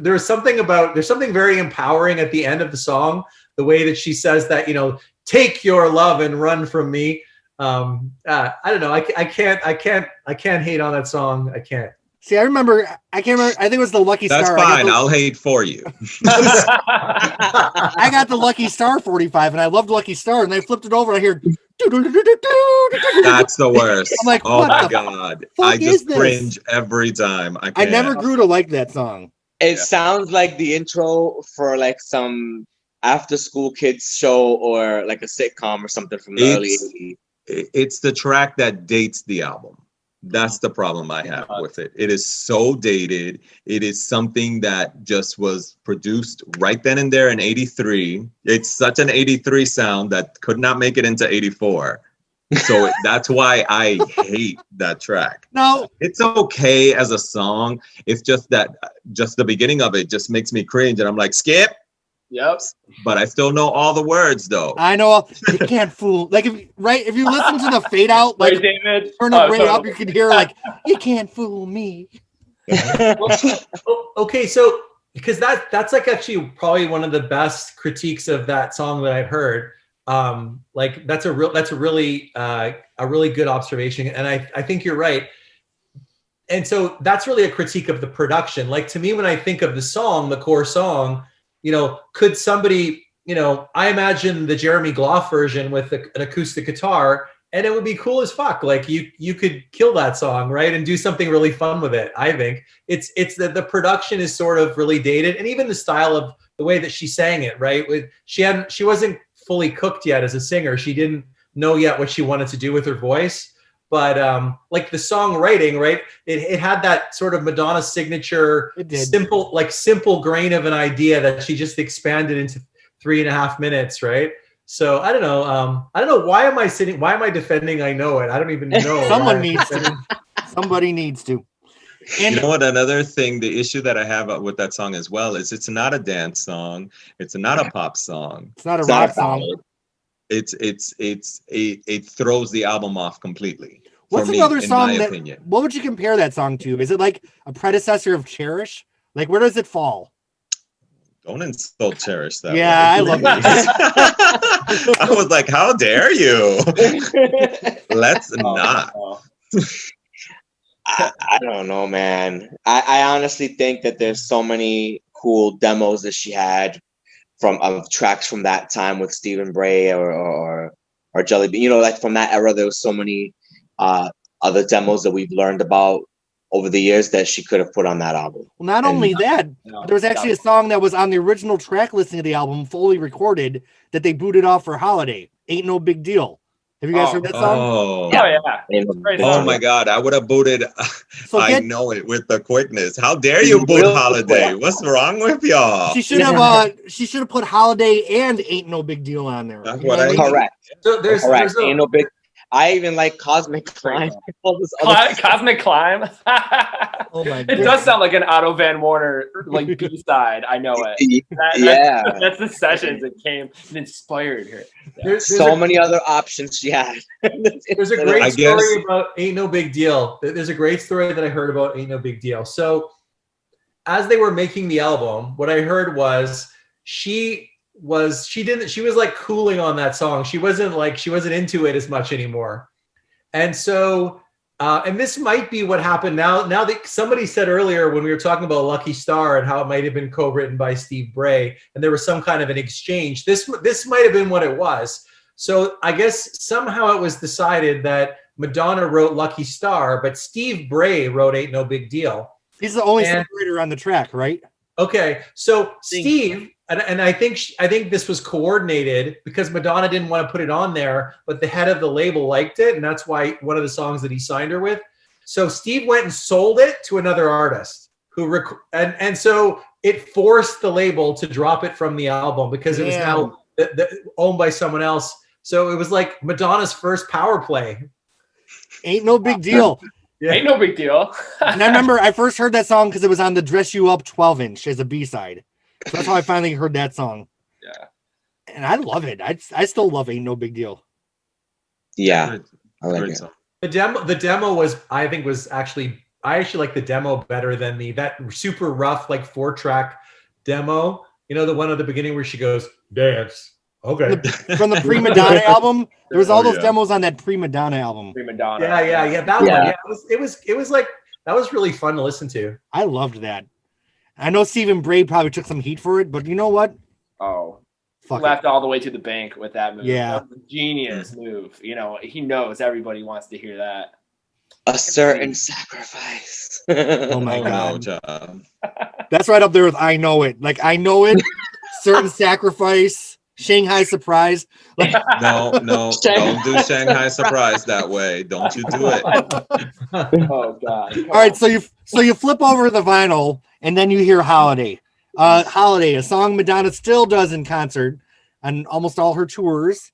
There's something very empowering at the end of the song, the way that she says that, take your love and run from me. I don't know. I can't hate on that song. I can't. See, I can't remember. I think it was the Lucky Star. That's fine. I'll hate for you. I got the Lucky Star 45 and I loved Lucky Star and they flipped it over and I hear that's the worst. I'm like, oh my God. I just cringe every time. I never grew to like that song. It sounds like the intro for like some after school kids show or like a sitcom or something from the early 80s. It's the track that dates the album. That's the problem I have with it. It is so dated. It is something that just was produced right then and there in 83. It's such an 83 sound that could not make it into 84. So that's why I hate that track. No, it's okay as a song. It's just that just the beginning of it just makes me cringe. And I'm like, skip. Yep. But I still know all the words though. I know you can't fool. Like if you listen to the fade out, like David, turn it way up, you can hear like you can't fool me. Okay, so because that's like actually probably one of the best critiques of that song that I've heard. Like that's a really good observation, and I think you're right. And so that's really a critique of the production. Like to me, when I think of the song, the core song. Could somebody, I imagine the Jeremy Gloff version with an acoustic guitar, and it would be cool as fuck. Like you could kill that song, right, and do something really fun with it. I think it's that the production is sort of really dated, and even the style of the way that she sang it, right? She wasn't fully cooked yet as a singer. She didn't know yet what she wanted to do with her voice. But like the songwriting, right? It had that sort of Madonna signature, simple grain of an idea that she just expanded into 3.5 minutes, right? So I don't know. Why am I defending I Know It? I don't even know. Someone needs to. Somebody needs to. And you know what? Another thing, the issue that I have with that song as well is it's not a dance song. It's not a pop song. It's not a rock song. It throws the album off completely. What's another song what would you compare that song to? Is it like a predecessor of Cherish? Like, where does it fall? Don't insult Cherish that way. I love it. I was like, how dare you? Let's not. No. I don't know, man. I honestly think that there's so many cool demos that she had of tracks from that time with Stephen Bray or Jelly Bean. You know, like from that era, there was so many other demos that we've learned about over the years that she could have put on that album. Well, not only that, there was actually a song that was on the original track listing of the album, fully recorded, that they booted off for Holiday. Ain't No Big Deal. Have you guys heard that song? Oh yeah. Oh my God, I would have booted I Know It with the quickness. How dare you boot Holiday? What's wrong with y'all? She should have put Holiday and Ain't No Big Deal on there. That's what I mean. Correct. So there's Ain't No Big. I even like Cosmic Climb. Cosmic Climb. Oh my God. It does sound like an Otto Van Warner like B-side. I Know It. That's the sessions that came inspired her. Yeah. There's so many other options she had. There's a great story about Ain't No Big Deal. There's a great story that I heard about Ain't No Big Deal. So as they were making the album, what I heard was she was like cooling on that song. She wasn't into it as much anymore. And so and this might be what happened now that somebody said earlier when we were talking about Lucky Star and how it might have been co-written by Steve Bray and there was some kind of an exchange. This might have been what it was. So I guess somehow it was decided that Madonna wrote Lucky Star, but Steve Bray wrote Ain't No Big Deal. He's the only songwriter on the track, right? Okay, so Steve, and I think this was coordinated because Madonna didn't want to put it on there, but the head of the label liked it, and that's why one of the songs that he signed her with. So Steve went and sold it to another artist and so it forced the label to drop it from the album because it was now owned by someone else. So it was like Madonna's first power play. Ain't No Big Deal. Yeah. Ain't no big deal. And I remember I first heard that song because it was on the Dress You Up 12-inch as a B-side. So that's how I finally heard that song. Yeah. And I love it. I still love Ain't No Big Deal. Yeah. I like it. The demo was actually I like the demo better than that super rough like 4-track demo. You know, the one at the beginning where she goes, dance. Okay. From the Pre-Madonna album, there was all those demos on that Pre-Madonna album. Pre-Madonna. Yeah. That one. Yeah, it was like that was really fun to listen to. I loved that. I know Stephen Bray probably took some heat for it, but you know what? Oh, left all the way to the bank with that move. Yeah, that was a genius move. You know, he knows everybody wants to hear that. A certain sacrifice. Oh my God. That's right up there with I Know It. Like I Know It. Certain sacrifice. Shanghai Surprise. No, don't do Shanghai Surprise that way. Don't you do it. Oh God. All right, so you flip over the vinyl and then you hear Holiday. Holiday, a song Madonna still does in concert on almost all her tours.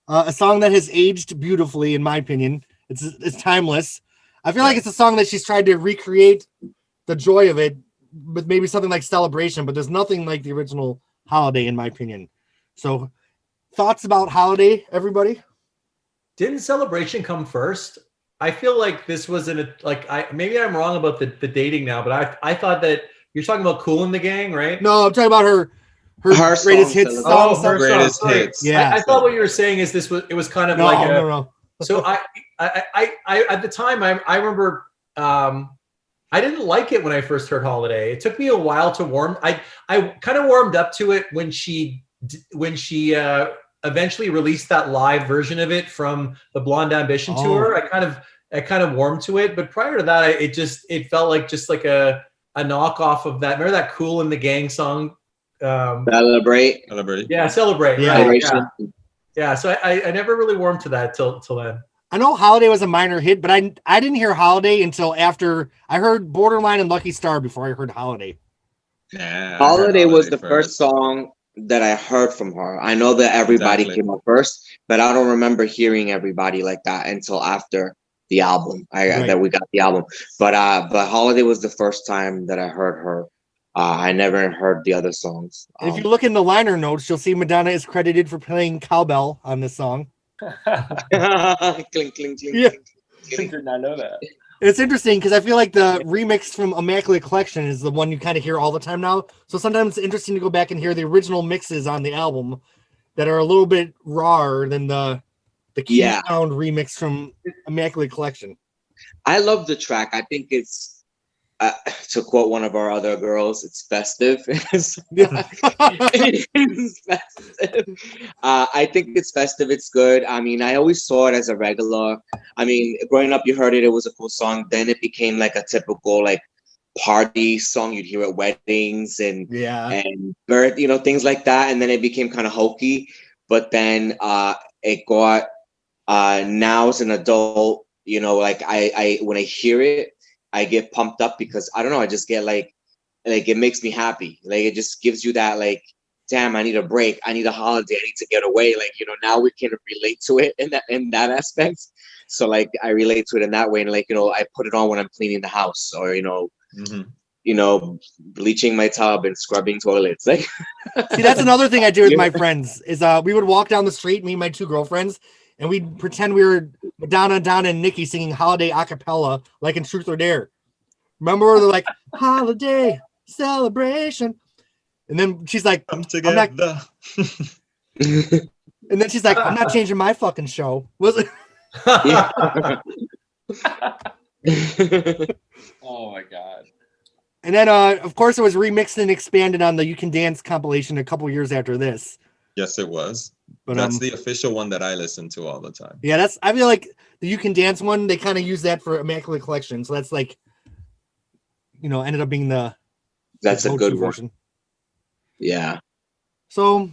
A song that has aged beautifully, in my opinion. It's timeless. I feel like it's a song that she's tried to recreate the joy of it with maybe something like Celebration, but there's nothing like the original Holiday, in my opinion. So, thoughts about Holiday, everybody? Didn't Celebration come first? I feel like this was maybe I'm wrong about the dating now, but I thought that you're talking about Kool and the Gang, right? No, I'm talking about her greatest hits. Her greatest hits. Yeah. I thought what you were saying is it was kind of no. So I at the time I remember I didn't like it when I first heard Holiday. It took me a while to warm. I kind of warmed up to it when she eventually released that live version of it from the Blonde Ambition tour, I kind of warmed to it. But prior to that, it felt like just like a knockoff of that. Remember that Cool and the Gang song? Celebrate. Yeah, Celebrate. Yeah. Right? Yeah. So I never really warmed to that till then. I know Holiday was a minor hit, but I didn't hear Holiday until after I heard Borderline and Lucky Star before I heard Holiday. Yeah, Holiday was the first song that I heard from her. I know that Everybody came up first, but I don't remember hearing Everybody like that until after the album. That we got the album. But Holiday was the first time that I heard her. I never heard the other songs. If you look in the liner notes, you'll see Madonna is credited for playing cowbell on this song. Clink, clink, clink, Yeah. clink. I did not know that. It's interesting because I feel like the remix from Immaculate Collection is the one you kind of hear all the time now. So sometimes it's interesting to go back and hear the original mixes on the album that are a little bit rawer than the key sound remix from Immaculate Collection. I love the track. I think it's to quote one of our other girls, it's festive. It's festive. I think it's festive. It's good. I mean, I always saw it as a regular. I mean, growing up, you heard it. It was a cool song. Then it became like a typical like party song. You'd hear at weddings and birth, things like that. And then it became kind of hokey. But then it got now as an adult, like I when I hear it, I get pumped up because I don't know. I just get like it makes me happy. Like it just gives you that like, damn, I need a break. I need a holiday. I need to get away. Like, now we can relate to it in that aspect. So like I relate to it in that way. And like, I put it on when I'm cleaning the house or, bleaching my tub and scrubbing toilets. Like, see, that's another thing I do with my friends is we would walk down the street, me and my two girlfriends, and we'd pretend we were Madonna, Donna, and Nikki singing Holiday a cappella, like in Truth or Dare. Remember where they're like, holiday celebration. And then she's like, come together. And then she's like, I'm not changing my fucking show. Was it? Oh my God. And then, of course, it was remixed and expanded on the You Can Dance compilation a couple years after this. Yes, it was. But that's the official one that I listen to all the time. Yeah, I feel like the You Can Dance one, they kind of use that for Immaculate Collection. So that's like, ended up being that's a good version. One. Yeah. So,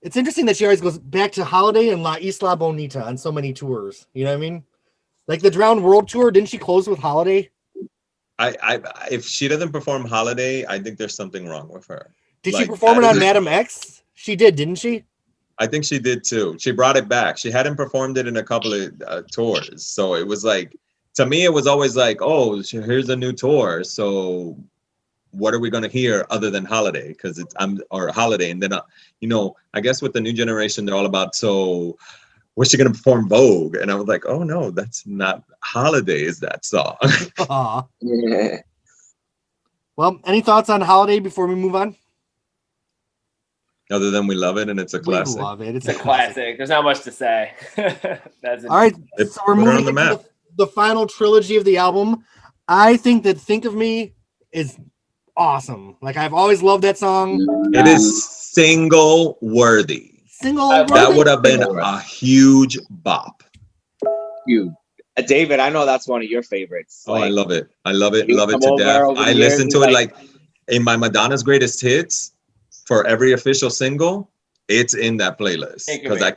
it's interesting that she always goes back to Holiday and La Isla Bonita on so many tours. You know what I mean? Like the Drowned World tour, didn't she close with Holiday? If she doesn't perform Holiday, I think there's something wrong with her. Did she perform it on Madam X? She did, didn't she? I think she did too. She brought it back. She hadn't performed it in a couple of tours. So it was like, to me, it was always like, oh, here's a new tour. So what are we going to hear other than Holiday? Or Holiday. And then, I guess with the new generation, they're all about, so what's she going to perform Vogue? And I was like, oh no, that's not Holiday, is that song. Yeah. Well, any thoughts on Holiday before we move on? Other than we love it and it's a classic. We love it. It's a classic. There's not much to say. That's all right. So we're moving into the final trilogy of the album. I think that Think of Me is awesome. Like I've always loved that song. It is single worthy. That would have been a huge bop. Huge. David, I know that's one of your favorites. I love it. I love it. Love it to death. I listen to it like in my Madonna's Greatest Hits for every official single. It's in that playlist because I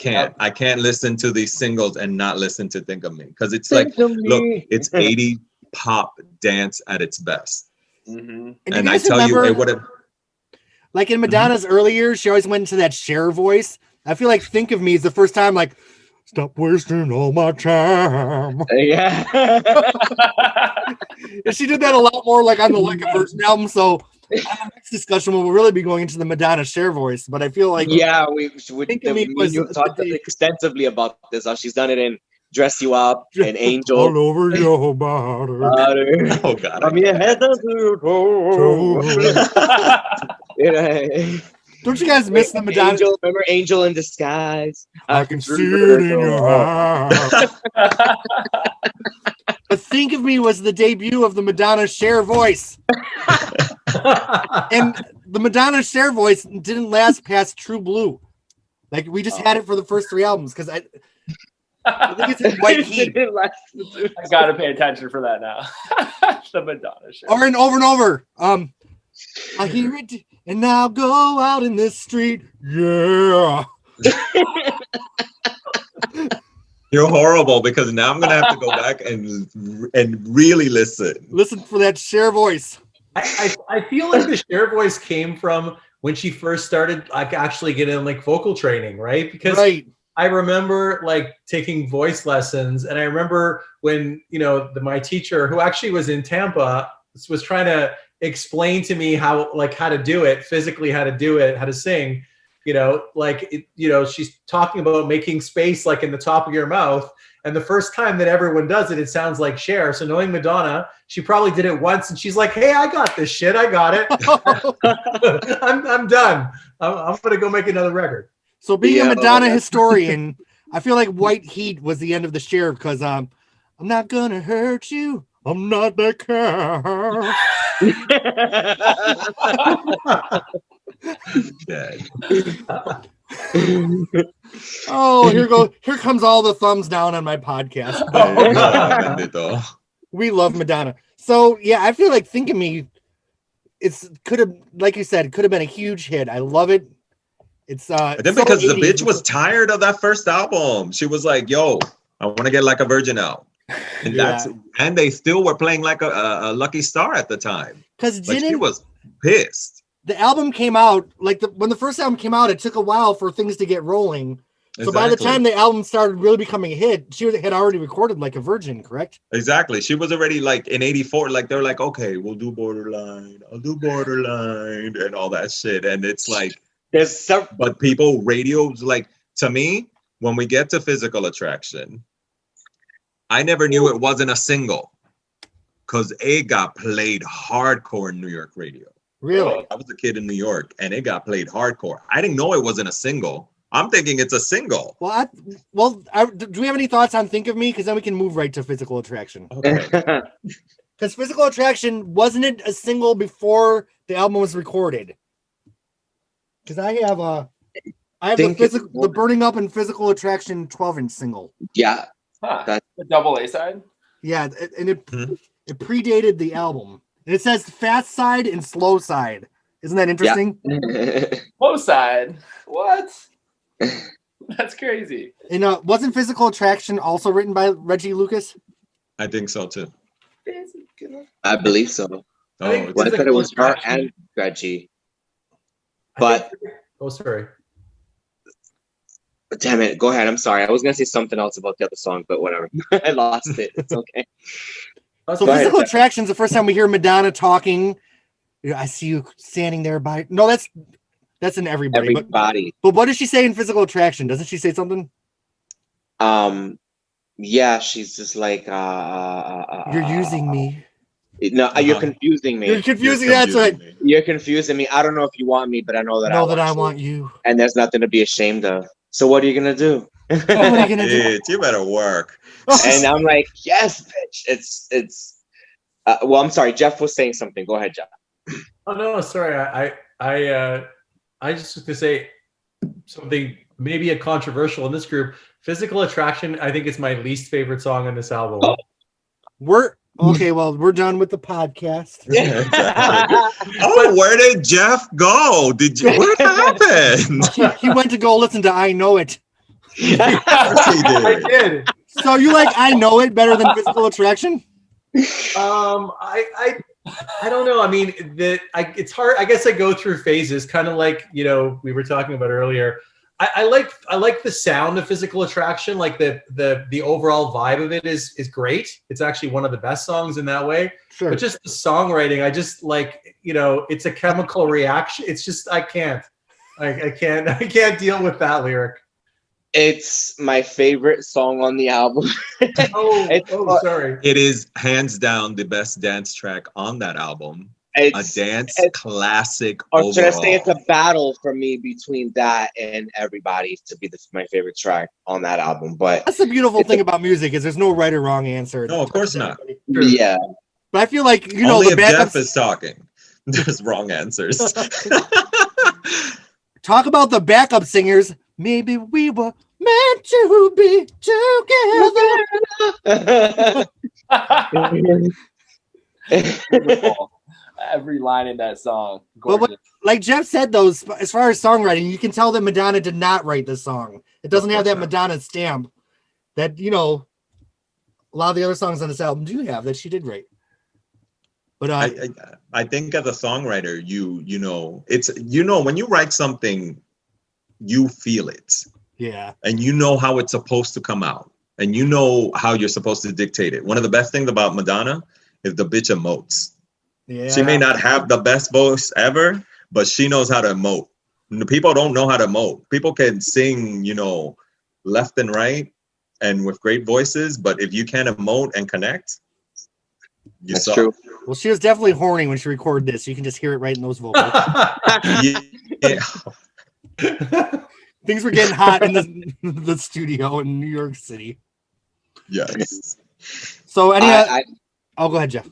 can't listen to these singles and not listen to Think of Me because it's like, look, it's 80 pop dance at its best. Mm-hmm. And I tell you, it would have. Like in Madonna's early years, she always went into that Cher voice. I feel like Think of Me is the first time, like, stop wasting all my time. Yeah. And she did that a lot more like on the Like a Virgin album. So on the next discussion, we'll really be going into the Madonna Cher voice. But I feel like we talked extensively about this. How she's done it in Dress You Up and Angel. All over your body. Oh God. From your head to your toe. Don't you guys miss the Madonna? Angel, remember Angel in Disguise? I can see it in your eyes. But Think of Me was the debut of the Madonna Cher voice. And the Madonna Cher voice didn't last past True Blue. Like we just had it for the first 3 albums because I think it's in White Heat. I gotta pay attention for that now. The Madonna show. Over and over and over. I hear it and now go out in this street. Yeah. You're horrible because now I'm gonna have to go back and really listen. Listen for that Cher voice. I feel like the Cher voice came from when she first started like actually getting like vocal training, right? Because I remember like taking voice lessons, and I remember when my teacher, who actually was in Tampa, was trying to explain to me how to do it physically, how to sing. She's talking about making space like in the top of your mouth. And the first time that everyone does it, it sounds like Cher. So knowing Madonna, she probably did it once and she's like, hey, I got this shit. I got it. I'm done. I'm going to go make another record. So being a Madonna historian, I feel like White Heat was the end of the Cher because I'm not going to hurt you. I'm not that kind. Oh, here comes all the thumbs down on my podcast. We love Madonna. So yeah, I feel like Think of Me, could have, like you said, could have been a huge hit. I love it. It's and then because the bitch was tired of that first album, she was like, yo, I want to get like a virgin out. And and they still were playing like a Lucky Star at the time. Because she was pissed. The album came out, when the first album came out, it took a while for things to get rolling. So by the time the album started really becoming a hit, she had already recorded like a virgin, correct? Exactly. She was already like in 84, like they're like, okay, we'll do Borderline. I'll do Borderline and all that shit. And it's like, but people, radios, like to me, when we get to Physical Attraction, I never knew it wasn't a single because it got played hardcore in New York radio. Really? I was a kid in New York and it got played hardcore. I didn't know it wasn't a single. I'm thinking it's a single. Well, do we have any thoughts on Think of Me? Because then we can move right to Physical Attraction. Okay. Because Physical Attraction, wasn't it a single before the album was recorded? Because I have the Burning Up and Physical Attraction 12-inch single. Yeah. That's the double A side? Yeah, and it predated the album. And it says fast side and slow side. Isn't that interesting? Yeah. Slow side? What? That's crazy. And wasn't Physical Attraction also written by Reggie Lucas? I think so too. I believe so. Oh, I thought it was her and Reggie. But sorry. Damn it. Go ahead. I'm sorry. I was going to say something else about the other song, but whatever. I lost it. It's okay. So Physical Attraction is the first time we hear Madonna talking. I see you standing there by... No, that's in Everybody. But what does she say in Physical Attraction? Doesn't she say something? Yeah, she's just like... You're using me. No, you're confusing me. You're confusing me. That's right. You're confusing me. I don't know if you want me, but I know that I want you. And there's nothing to be ashamed of. So what are you going to do? What are you gonna do? You better work. And I'm like, yes, bitch. It's well, I'm sorry. Jeff was saying something. Go ahead, Jeff. Oh no, sorry. I just was gonna say something maybe a controversial in this group. Physical Attraction, I think it's my least favorite song on this album. We're done with the podcast. Yeah, exactly. Where did Jeff go? What happened? He went to go listen to I Know It. I did. So you like I Know It better than Physical Attraction? I don't know. I mean, it's hard. I guess I go through phases, kind of like we were talking about earlier. I like the sound of Physical Attraction. Like the overall vibe of it is great. It's actually one of the best songs in that way. Sure. But just the songwriting, I just like it's a chemical reaction. It's just I can't deal with that lyric. It's my favorite song on the album. Sorry. It is hands down the best dance track on that album. It's a dance classic. Or should I say it's a battle for me between that and Everybody to be my favorite track on that album. But that's the beautiful thing about music is there's no right or wrong answer. No, of course not. Yeah. But I feel like only the if backup Jeff is talking. There's wrong answers. Talk about the backup singers. Maybe we were meant to be together. Wonderful. Every line in that song. But Gorgeous. like Jeff said, though, as far as songwriting, you can tell that Madonna did not write this song. It doesn't have that Madonna stamp that, you know, a lot of the other songs on this album do have that she did write. But I think as a songwriter, you know, it's, you know, when you write something, you feel it. Yeah. And you know how it's supposed to come out. And you know how you're supposed to dictate it. One of the best things about Madonna is the bitch emotes. Yeah. She may not have the best voice ever, but she knows how to emote. People don't know how to emote. People can sing, you know, left and right and with great voices, but if you can't emote and connect, you That's suck. true. Well, she was definitely horny when she recorded this. You can just hear it right in those vocals. Yeah. Things were getting hot in the studio in New York City. Yes. So I'll go ahead, Jeff.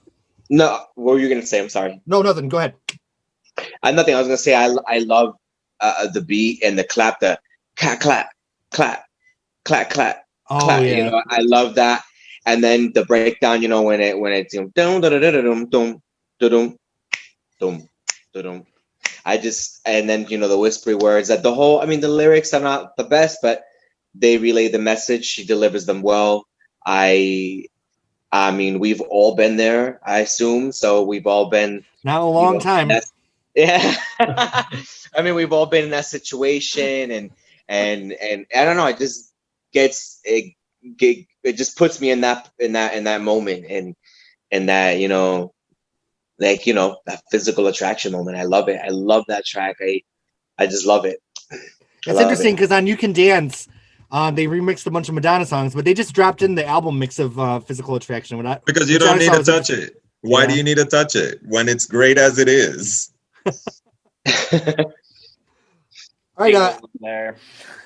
No, what were you gonna say? I'm sorry. No, nothing. Go ahead. Nothing. I was gonna say I love the beat and the clap, the clap, clap, clap, clap, clap, Oh clap. yeah. You know, I love that. And then the breakdown, you know, when it's dum dum dum dum dum dum dum dum. And then, you know, the whispery words, that the whole, I mean, the lyrics are not the best, but they relay the message. She delivers them well. I mean, we've all been there, I assume. So we've all been, Not a long time. Yeah. I mean, we've all been in that situation, and I don't know, it just it just puts me in that moment, and that, you know, like, you know, that physical attraction moment. I love it. I love that track. I just love it. It's interesting because on You Can Dance, they remixed a bunch of Madonna songs, but they just dropped in the album mix of Physical Attraction. Because you don't need to touch it. Why do you need to touch it when it's great as it is? All right. There.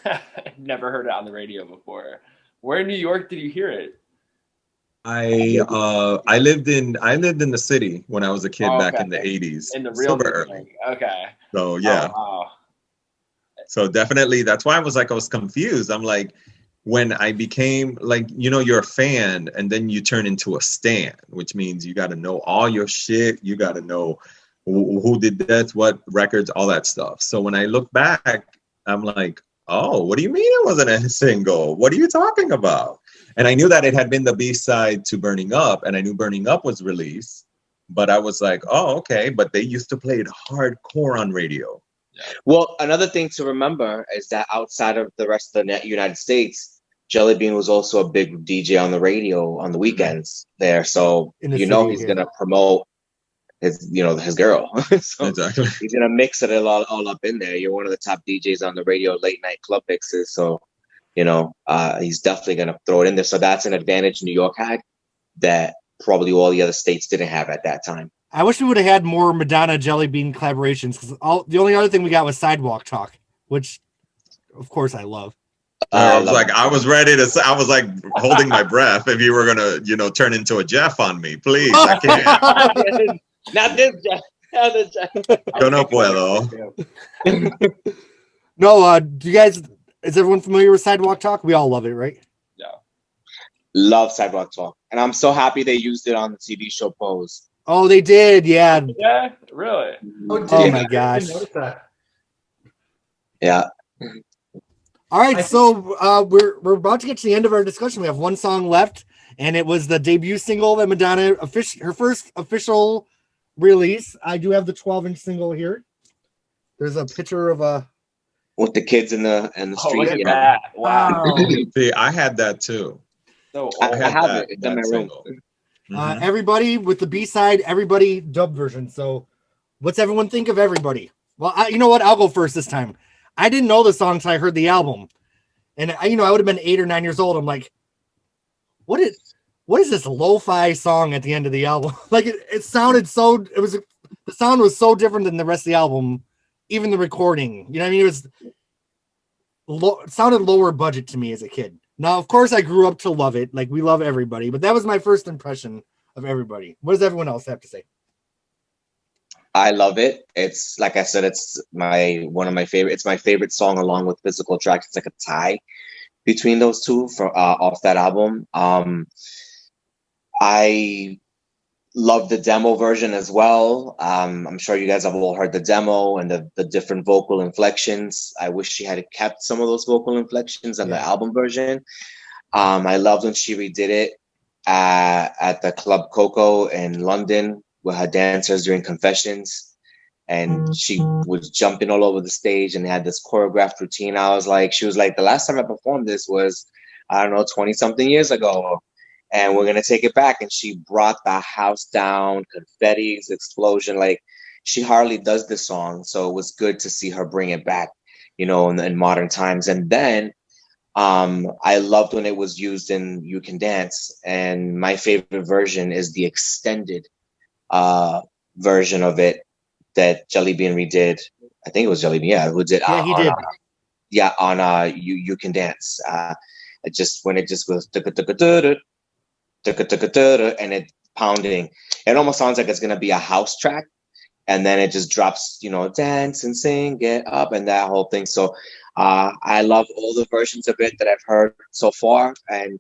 I've never heard it on the radio before. Where in New York did you hear it? I lived in the city when I was a kid back in the 80s. In the real Super New early. York. Okay. So yeah. Oh, wow. So definitely, that's why I was confused. I'm like, when I became, like, you know, you're a fan and then you turn into a stan, which means you got to know all your shit. You got to know who did that, what records, all that stuff. So when I look back, I'm like, oh, what do you mean it wasn't a single? What are you talking about? And I knew that it had been the B-side to Burning Up, and I knew Burning Up was released, but I was like, oh, okay. But they used to play it hardcore on radio. Well, another thing to remember is that outside of the rest of the United States, Jelly Bean was also a big DJ on the radio on the weekends there. So, you know, he's going to promote his girl. So exactly. He's going to mix it all up in there. You're one of the top DJs on the radio, late night club mixes. So, you know, he's definitely going to throw it in there. So that's an advantage New York had that probably all the other states didn't have at that time. I wish we would have had more Madonna Jelly Bean collaborations, because the only other thing we got was Sidewalk Talk, which, of course, I love. I was ready to. I was like holding my breath if you were gonna, you know, turn into a Jeff on me. Please, I can't. Not this Jeff. Not this Jeff. Yo no puedo. No, do you guys? Is everyone familiar with Sidewalk Talk? We all love it, right? Yeah. Love Sidewalk Talk, and I'm so happy they used it on the TV show Pose. Oh, they did, yeah. Yeah, really? Oh my gosh. Yeah. All right, so we're about to get to the end of our discussion. We have one song left, and it was the debut single that Madonna her first official release. I do have the 12-inch single here. There's a picture of a with the kids in the street. Look at that! Wow. See, I had that too. So I have it. It's in my room. Everybody with the B-side, Everybody dub version. So what's everyone think of Everybody? Well, you know what? I'll go first this time. I didn't know the song until I heard the album. And I would have been 8 or 9 years old. I'm like, what is this lo-fi song at the end of the album? Like it sounded so, the sound was so different than the rest of the album, even the recording. You know what I mean? It sounded lower budget to me as a kid. Now, of course, I grew up to love it. Like, we love Everybody. But that was my first impression of Everybody. What does everyone else have to say? I love it. It's like I said, it's one of my favorite. It's my favorite song along with Physical Track. It's like a tie between those two for off that album. I love the demo version as well. I'm sure you guys have all heard the demo and the different vocal inflections. I wish she had kept some of those vocal inflections on the album version. I loved when she redid it at the Club Coco in London with her dancers during Confessions. And she was jumping all over the stage and they had this choreographed routine. She was like, the last time I performed this was, I don't know, 20 something years ago. And we're going to take it back. And she brought the house down, confettis, explosion. Like, she hardly does this song. So it was good to see her bring it back, you know, in modern times. And then I loved when it was used in You Can Dance. And my favorite version is the extended version of it that Jelly Bean redid. I think it was Jelly Bean, yeah, who did. Yeah, he did. On You Can Dance. It just when it just goes and it pounding, it almost sounds like it's gonna be a house track, and then it just drops, you know, dance and sing, get up, and that whole thing. So I love all the versions of it that I've heard so far, and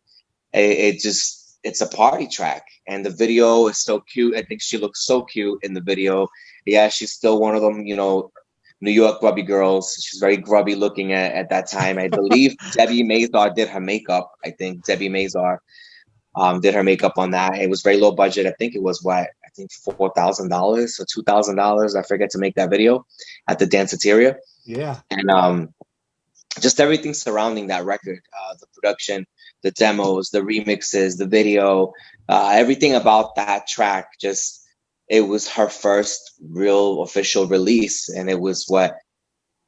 it's a party track, and the video is so cute. I think she looks so cute in the video. Yeah, she's still one of them, you know, New York grubby girls. She's very grubby looking at that time. I believe Debbie Mazar did her makeup. I think Debbie Mazar did her makeup on that. It was very low budget. I think it was $4,000 or $2,000. I forget, to make that video at the Danceteria. Yeah. And just everything surrounding that record, the production, the demos, the remixes, the video, everything about that track. Just, it was her first real official release, and it was what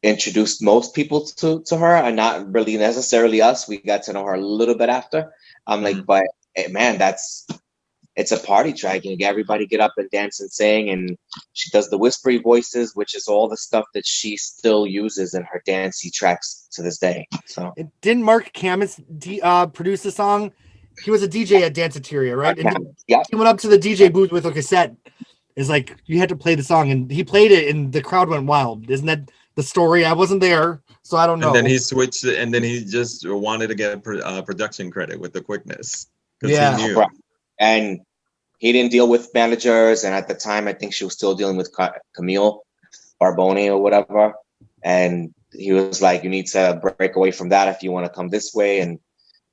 introduced most people to her, and not really necessarily us. We got to know her a little bit after. But man, it's a party track. You know, everybody get up and dance and sing, and she does the whispery voices, which is all the stuff that she still uses in her dancey tracks to this day. So, didn't Mark Camus produce the song? He was a DJ at Danceteria, right? And yeah, he went up to the DJ booth with a cassette. It's like, you had to play the song, and he played it, and the crowd went wild. Isn't that the story? I wasn't there, so I don't know. And then he switched, and then he just wanted to get production credit with the quickness. Yeah, he knew. And he didn't deal with managers, and at the time, I think she was still dealing with Camille Barboni or whatever. And he was like, "You need to break away from that if you want to come this way." And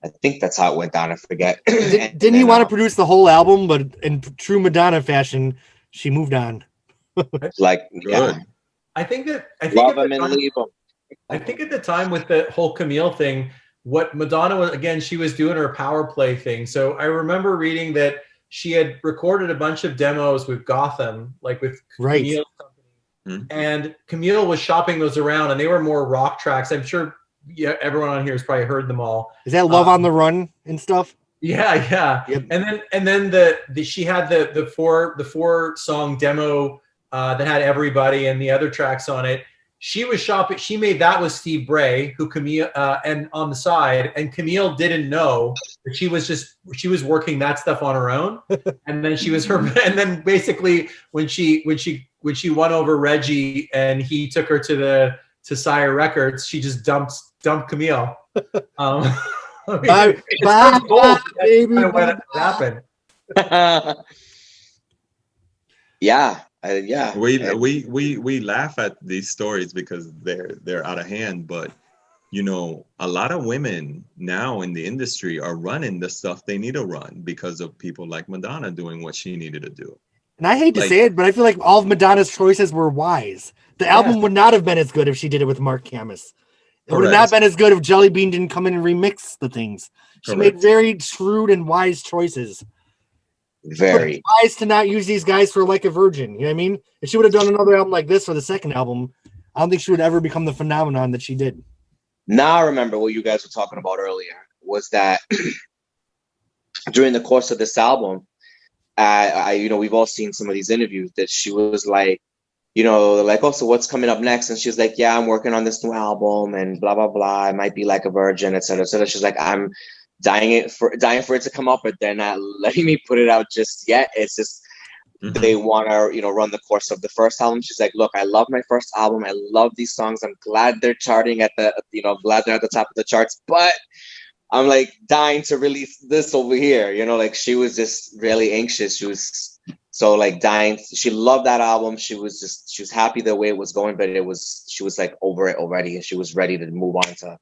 I think that's how it went down. I forget. Didn't he want to produce the whole album? But in true Madonna fashion, she moved on. Like, good. Yeah. I think Love him and leave him. I think at the time with the whole Camille thing, what Madonna was, again, she was doing her power play thing. So I remember reading that she had recorded a bunch of demos with Gotham, like with Camille's company. And Camille was shopping those around, and they were more rock tracks. I'm sure everyone on here has probably heard them all. Is that Love on the Run and stuff? Yeah. Yep. And then the she had the four song demo that had Everybody and the other tracks on it. She was shopping. She made that with Steve Bray, who Camille and on the side, and Camille didn't know that she was working that stuff on her own. And then and then basically when she won over Reggie and he took her to Sire Records, she just dumped Camille. Baby. What happened? Yeah. We laugh at these stories because they're out of hand, but you know, a lot of women now in the industry are running the stuff they need to run because of people like Madonna doing what she needed to do. And I hate to say it, but I feel like all of Madonna's choices were wise. The album would not have been as good if she did it with Mark Camus. It would have not been as good if Jelly Bean didn't come in and remix the things. She made very shrewd and wise choices. Very wise to not use these guys for Like a Virgin. You know what I mean? If she would have done another album like this for the second album, I don't think she would ever become the phenomenon that she did. Now I remember what you guys were talking about earlier was that during the course of this album, we've all seen some of these interviews that she was like, oh, so what's coming up next? And she's like, yeah, I'm working on this new album and blah, blah, blah. I might be like a virgin, et cetera, et cetera. She's like, I'm dying for it to come up, but they're not letting me put it out just yet. It's just they want to, you know, run the course of the first album. She's like, look, I love my first album. I love these songs. I'm glad they're charting at the, you know, glad they're at the top of the charts, but I'm like dying to release this over here. You know, like she was just really anxious. She was so like dying. She loved that album. She was happy the way it was going, but she was like over it already. And she was ready to move on to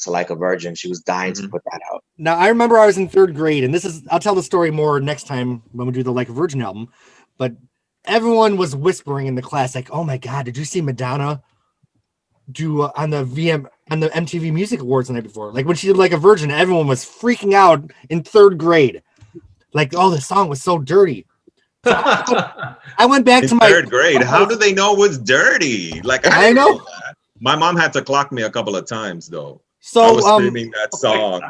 Like a Virgin. She was dying to put that out. Now, I remember I was in 3rd grade, and I'll tell the story more next time when we do the Like a Virgin album, but everyone was whispering in the class, like, oh my God, did you see Madonna do on the MTV Music Awards the night before? Like when she did Like a Virgin, everyone was freaking out in 3rd grade. Like, oh, the song was so dirty. So I went back to my 3rd grade. How do they know it was dirty? Like, I know that. My mom had to clock me a couple of times though. So I was screaming that song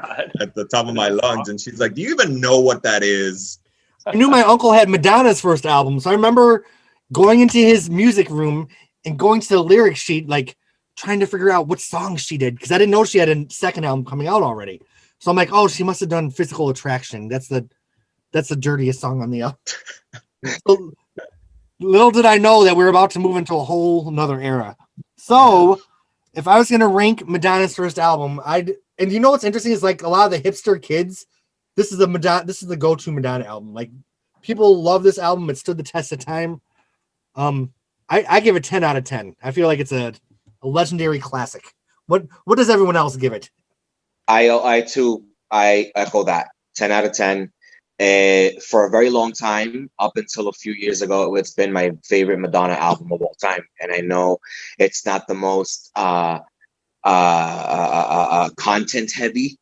at the top of my lungs, and she's like, "Do you even know what that is?" I knew my uncle had Madonna's first album, so I remember going into his music room and going to the lyric sheet, like trying to figure out what songs she did, because I didn't know she had a second album coming out already. So I'm like, "Oh, she must have done Physical Attraction. That's the dirtiest song on the album." So, little did I know that we were about to move into a whole another era. So, if I was going to rank Madonna's first album, and you know what's interesting is like a lot of the hipster kids, this is the go-to Madonna album. Like people love this album. It stood the test of time. I give it 10 out of 10. I feel like it's a legendary classic. What does everyone else give it? I too echo that 10 out of 10. For a very long time, up until a few years ago, it's been my favorite Madonna album of all time. And I know it's not the most content heavy,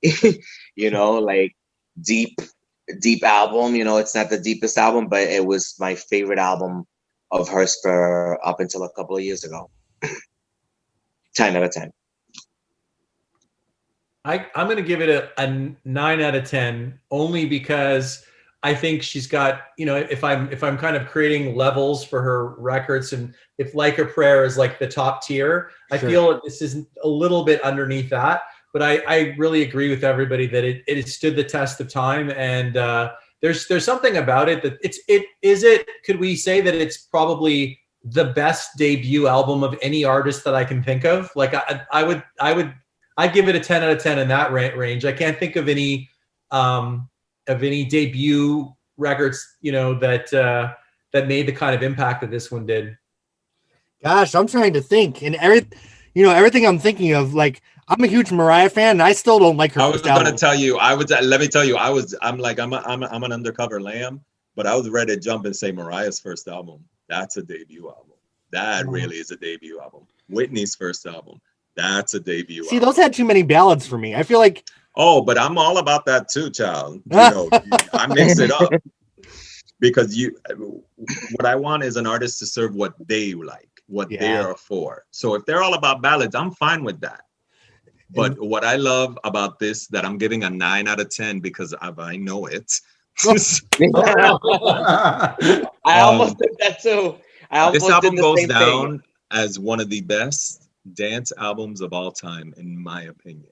you know, like deep album. You know, it's not the deepest album, but it was my favorite album of hers for up until a couple of years ago. 10 out of 10. I'm going to give it a 9 out of 10, only because I think she's got, you know, if I'm kind of creating levels for her records, and if Like a Prayer is like the top tier, I feel this is a little bit underneath that. But I really agree with everybody that it has stood the test of time, and there's something about it that could we say that it's probably the best debut album of any artist that I can think of? Like I'd give it a 10 out of 10 in that range. I can't think of any debut records, you know, that made the kind of impact that this one did. Gosh, I'm trying to think, and everything I'm thinking of, like I'm a huge Mariah fan, and I still don't like her. I was going to tell you, let me tell you, I'm an undercover lamb, but I was ready to jump and say Mariah's first album. That's a debut album. That really is a debut album. Whitney's first album. That's a debut. See, those had too many ballads for me. I feel like. Oh, but I'm all about that too, child. You know, I mix it up because what I want is an artist to serve what they like, what they are for. So if they're all about ballads, I'm fine with that. But what I love about this, that I'm giving a 9 out of 10 because I know it. I almost did that too. This album goes down as one of the best dance albums of all time, in my opinion.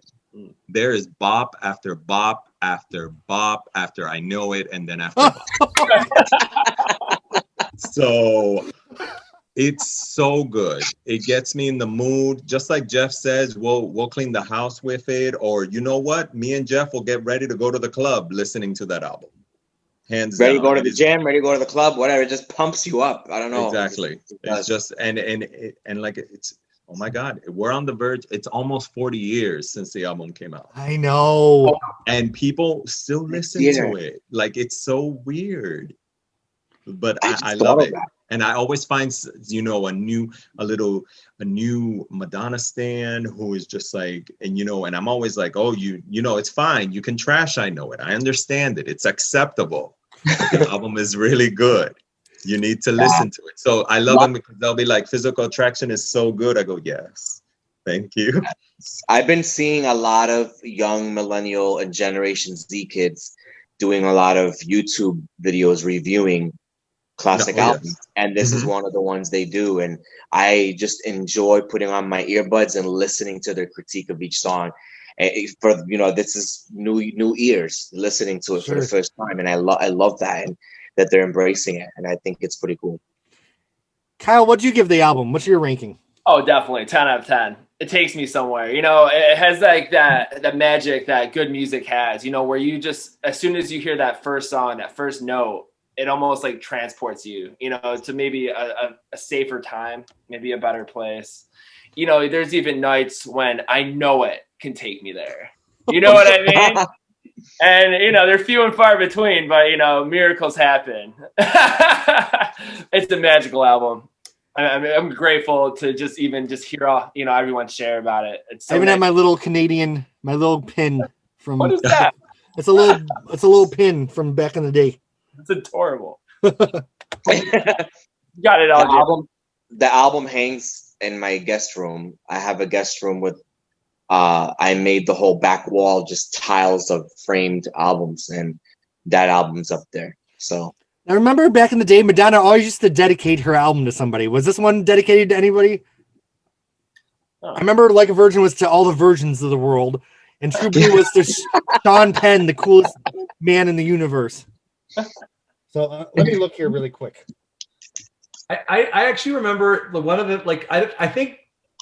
There is bop after bop after bop after I Know It, and then after bop. So it's so good. It gets me in the mood. Just like Jeff says, we'll clean the house with it, or you know what? Me and Jeff will get ready to go to the club listening to that album. Hands ready down. to go to the gym, ready to go to the club, whatever. It just pumps you up. I don't know. Exactly. It's just and like it's, oh my God, we're on the verge. It's almost 40 years since the album came out. I know. And people still listen to it. Like, it's so weird. But I love it. And I always find, you know, a new Madonna stan who is just like, and you know, and I'm always like, oh, you know, it's fine. You can trash I Know It. I understand it. It's acceptable. The album is really good. You need to listen to it. So I love them because they'll be like, Physical Attraction is so good. I go, yes, thank you. I've been seeing a lot of young millennial and Generation Z kids doing a lot of YouTube videos reviewing classic albums. And this is one of the ones they do. And I just enjoy putting on my earbuds and listening to their critique of each song. For, you know, this is new ears listening to it for the first time. And I love that. And that they're embracing it, and I think it's pretty cool. Kyle, what'd you give the album? What's your ranking? Oh, definitely 10 out of 10. It takes me somewhere. You know, it has like that magic that good music has, you know, where you just, as soon as you hear that first song, that first note, it almost like transports you, you know, to maybe a safer time, maybe a better place. You know, there's even nights when I know it can take me there. You know what I mean? And, you know, they're few and far between, but, you know, miracles happen. It's a magical album. I'm grateful to just hear all, you know, everyone share about it. It's so I even nice. have my little pin from. What is that? It's a little pin from back in the day. It's adorable. Got it all. The album hangs in my guest room. I have a guest room with I made the whole back wall just tiles of framed albums, and that album's up there. So I remember back in the day, Madonna always used to dedicate her album to somebody. Was this one dedicated to anybody? Oh. I remember Like a Virgin was to all the virgins of the world, and True Blue was to Sean Penn, the coolest man in the universe. So let me look here really quick. I actually remember one of the, like, I think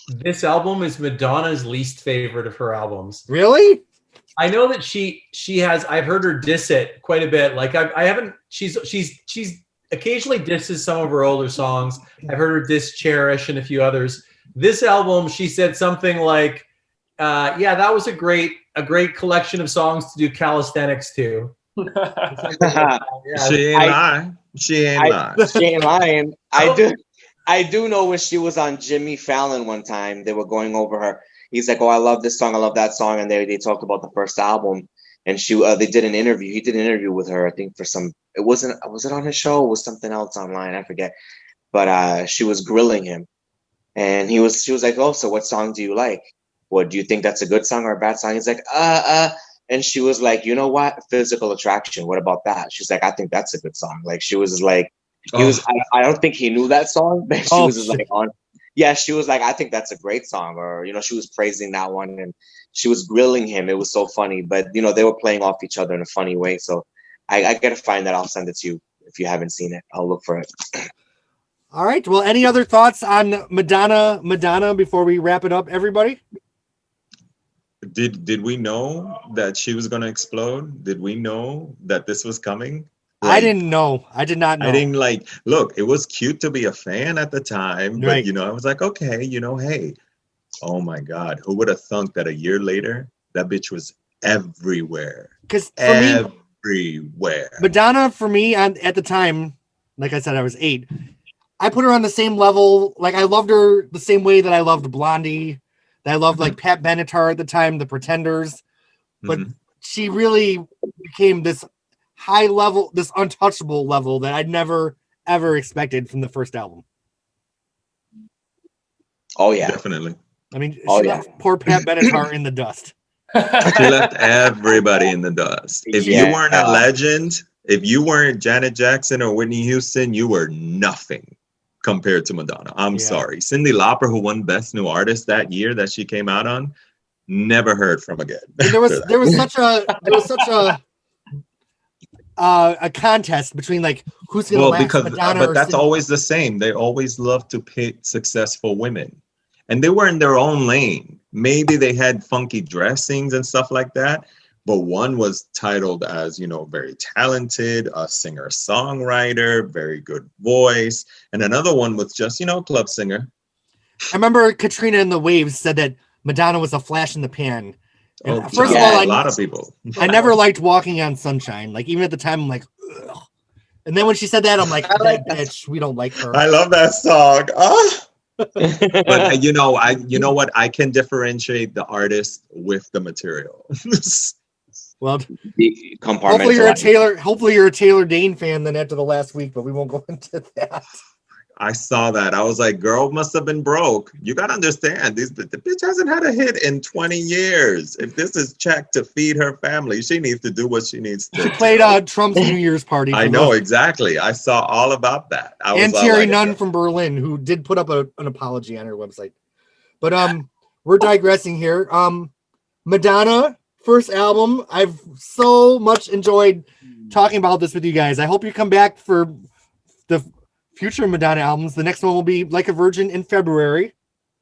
this album is Madonna's least favorite of her albums. Really? I know that she has, I've heard her diss it quite a bit. Like I haven't, she's occasionally disses some of her older songs. I've heard her diss Cherish and a few others. This album, she said something like, yeah, that was a great collection of songs to do calisthenics to. yeah. She ain't lying. She ain't lying. I do know when she was on Jimmy Fallon one time, they were going over her. He's like, "Oh, I love this song, I love that song," and they talked about the first album, and they did an interview. He did an interview with her, I think, for some. Was it on his show? Or was something else online? I forget. But she was grilling him, and she was like, "Oh, so what song do you like? What do you think that's a good song or a bad song?" He's like, and she was like, "You know what? Physical Attraction. What about that?" She's like, "I think that's a good song." Like she was like, I don't think he knew that song, but she was just like on. Yeah, she was like, "I think that's a great song," or, you know, she was praising that one, and she was grilling him. It was so funny, but, you know, they were playing off each other in a funny way. So I gotta find that. I'll send it to you if you haven't seen it. I'll look for it. All right. Well, any other thoughts on Madonna before we wrap it up, everybody? Did we know that she was going to explode? Did we know that this was coming? I didn't know. I did not know. I didn't look, it was cute to be a fan at the time, but, right. you know, I was like, okay, you know, hey, oh my God, who would have thunk that a year later, that bitch was everywhere. Because for everywhere. Madonna, for me, at the time, like I said, I was 8. I put her on the same level. Like, I loved her the same way that I loved Blondie, that I loved, like, Pat Benatar at the time, The Pretenders. But she really became this high level, this untouchable level that I'd never ever expected from the first album. Oh yeah, definitely. I mean, she left poor Pat Benatar in the dust. She left everybody in the dust. If you weren't a legend, if you weren't Janet Jackson or Whitney Houston, you were nothing compared to Madonna. I'm sorry. Cyndi Lauper, who won Best New Artist that year that she came out on, never heard from again. And there was such a contest between, like, who's going to last, Madonna but that's always the same. They always love to pick successful women, and they were in their own lane. Maybe they had funky dressings and stuff like that, but one was titled as, you know, very talented, a singer-songwriter, very good voice, and another one was just, you know, club singer. I remember Katrina and the Waves said that Madonna was a flash in the pan. And first of all, a lot of people. I never liked Walking on Sunshine. Like, even at the time, I'm like, ugh. And then when she said that, I'm like, that bitch, we don't like her. I love that song. But you know what? I can differentiate the artist with the material. Well, hopefully you're a Taylor Dane fan then after the last week, but we won't go into that. I saw that. I was like, girl must have been broke. You got to understand, the bitch hasn't had a hit in 20 years. If this is check to feed her family, she needs to do what she needs to. She played Trump's New Year's party. I know, exactly. I saw all about that. And Terry Nunn from Berlin, who did put up an apology on her website. But we're digressing here. Madonna, first album. I've so much enjoyed talking about this with you guys. I hope you come back for the future Madonna albums. The next one will be Like a Virgin in February.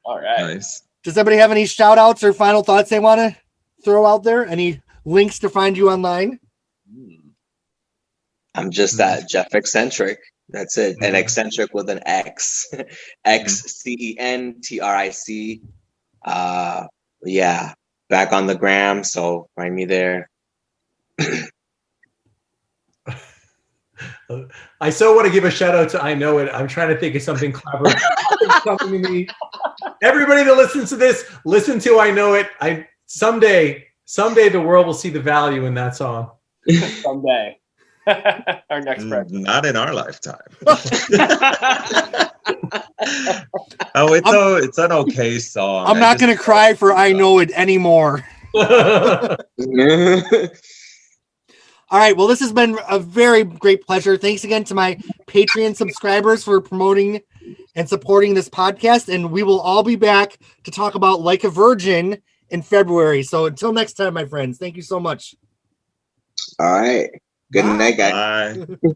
All right. Nice. Does anybody have any shout outs or final thoughts they want to throw out there? Any links to find you online? I'm just that Jeff Eccentric. That's it. And eccentric with an X. XCENTRIC. Yeah. Back on the gram. So find me there. I so want to give a shout out to I Know It. I'm trying to think of something clever. Something to me. Everybody that listens to this, listen to I Know It. Someday the world will see the value in that song. Someday. Our next break. Not in our lifetime. Oh, it's an okay song. I'm not going to cry for I Know It anymore. All right. Well, this has been a very great pleasure. Thanks again to my Patreon subscribers for promoting and supporting this podcast. And we will all be back to talk about Like a Virgin in February. So until next time, my friends, thank you so much. All right. Good night, guys. Bye.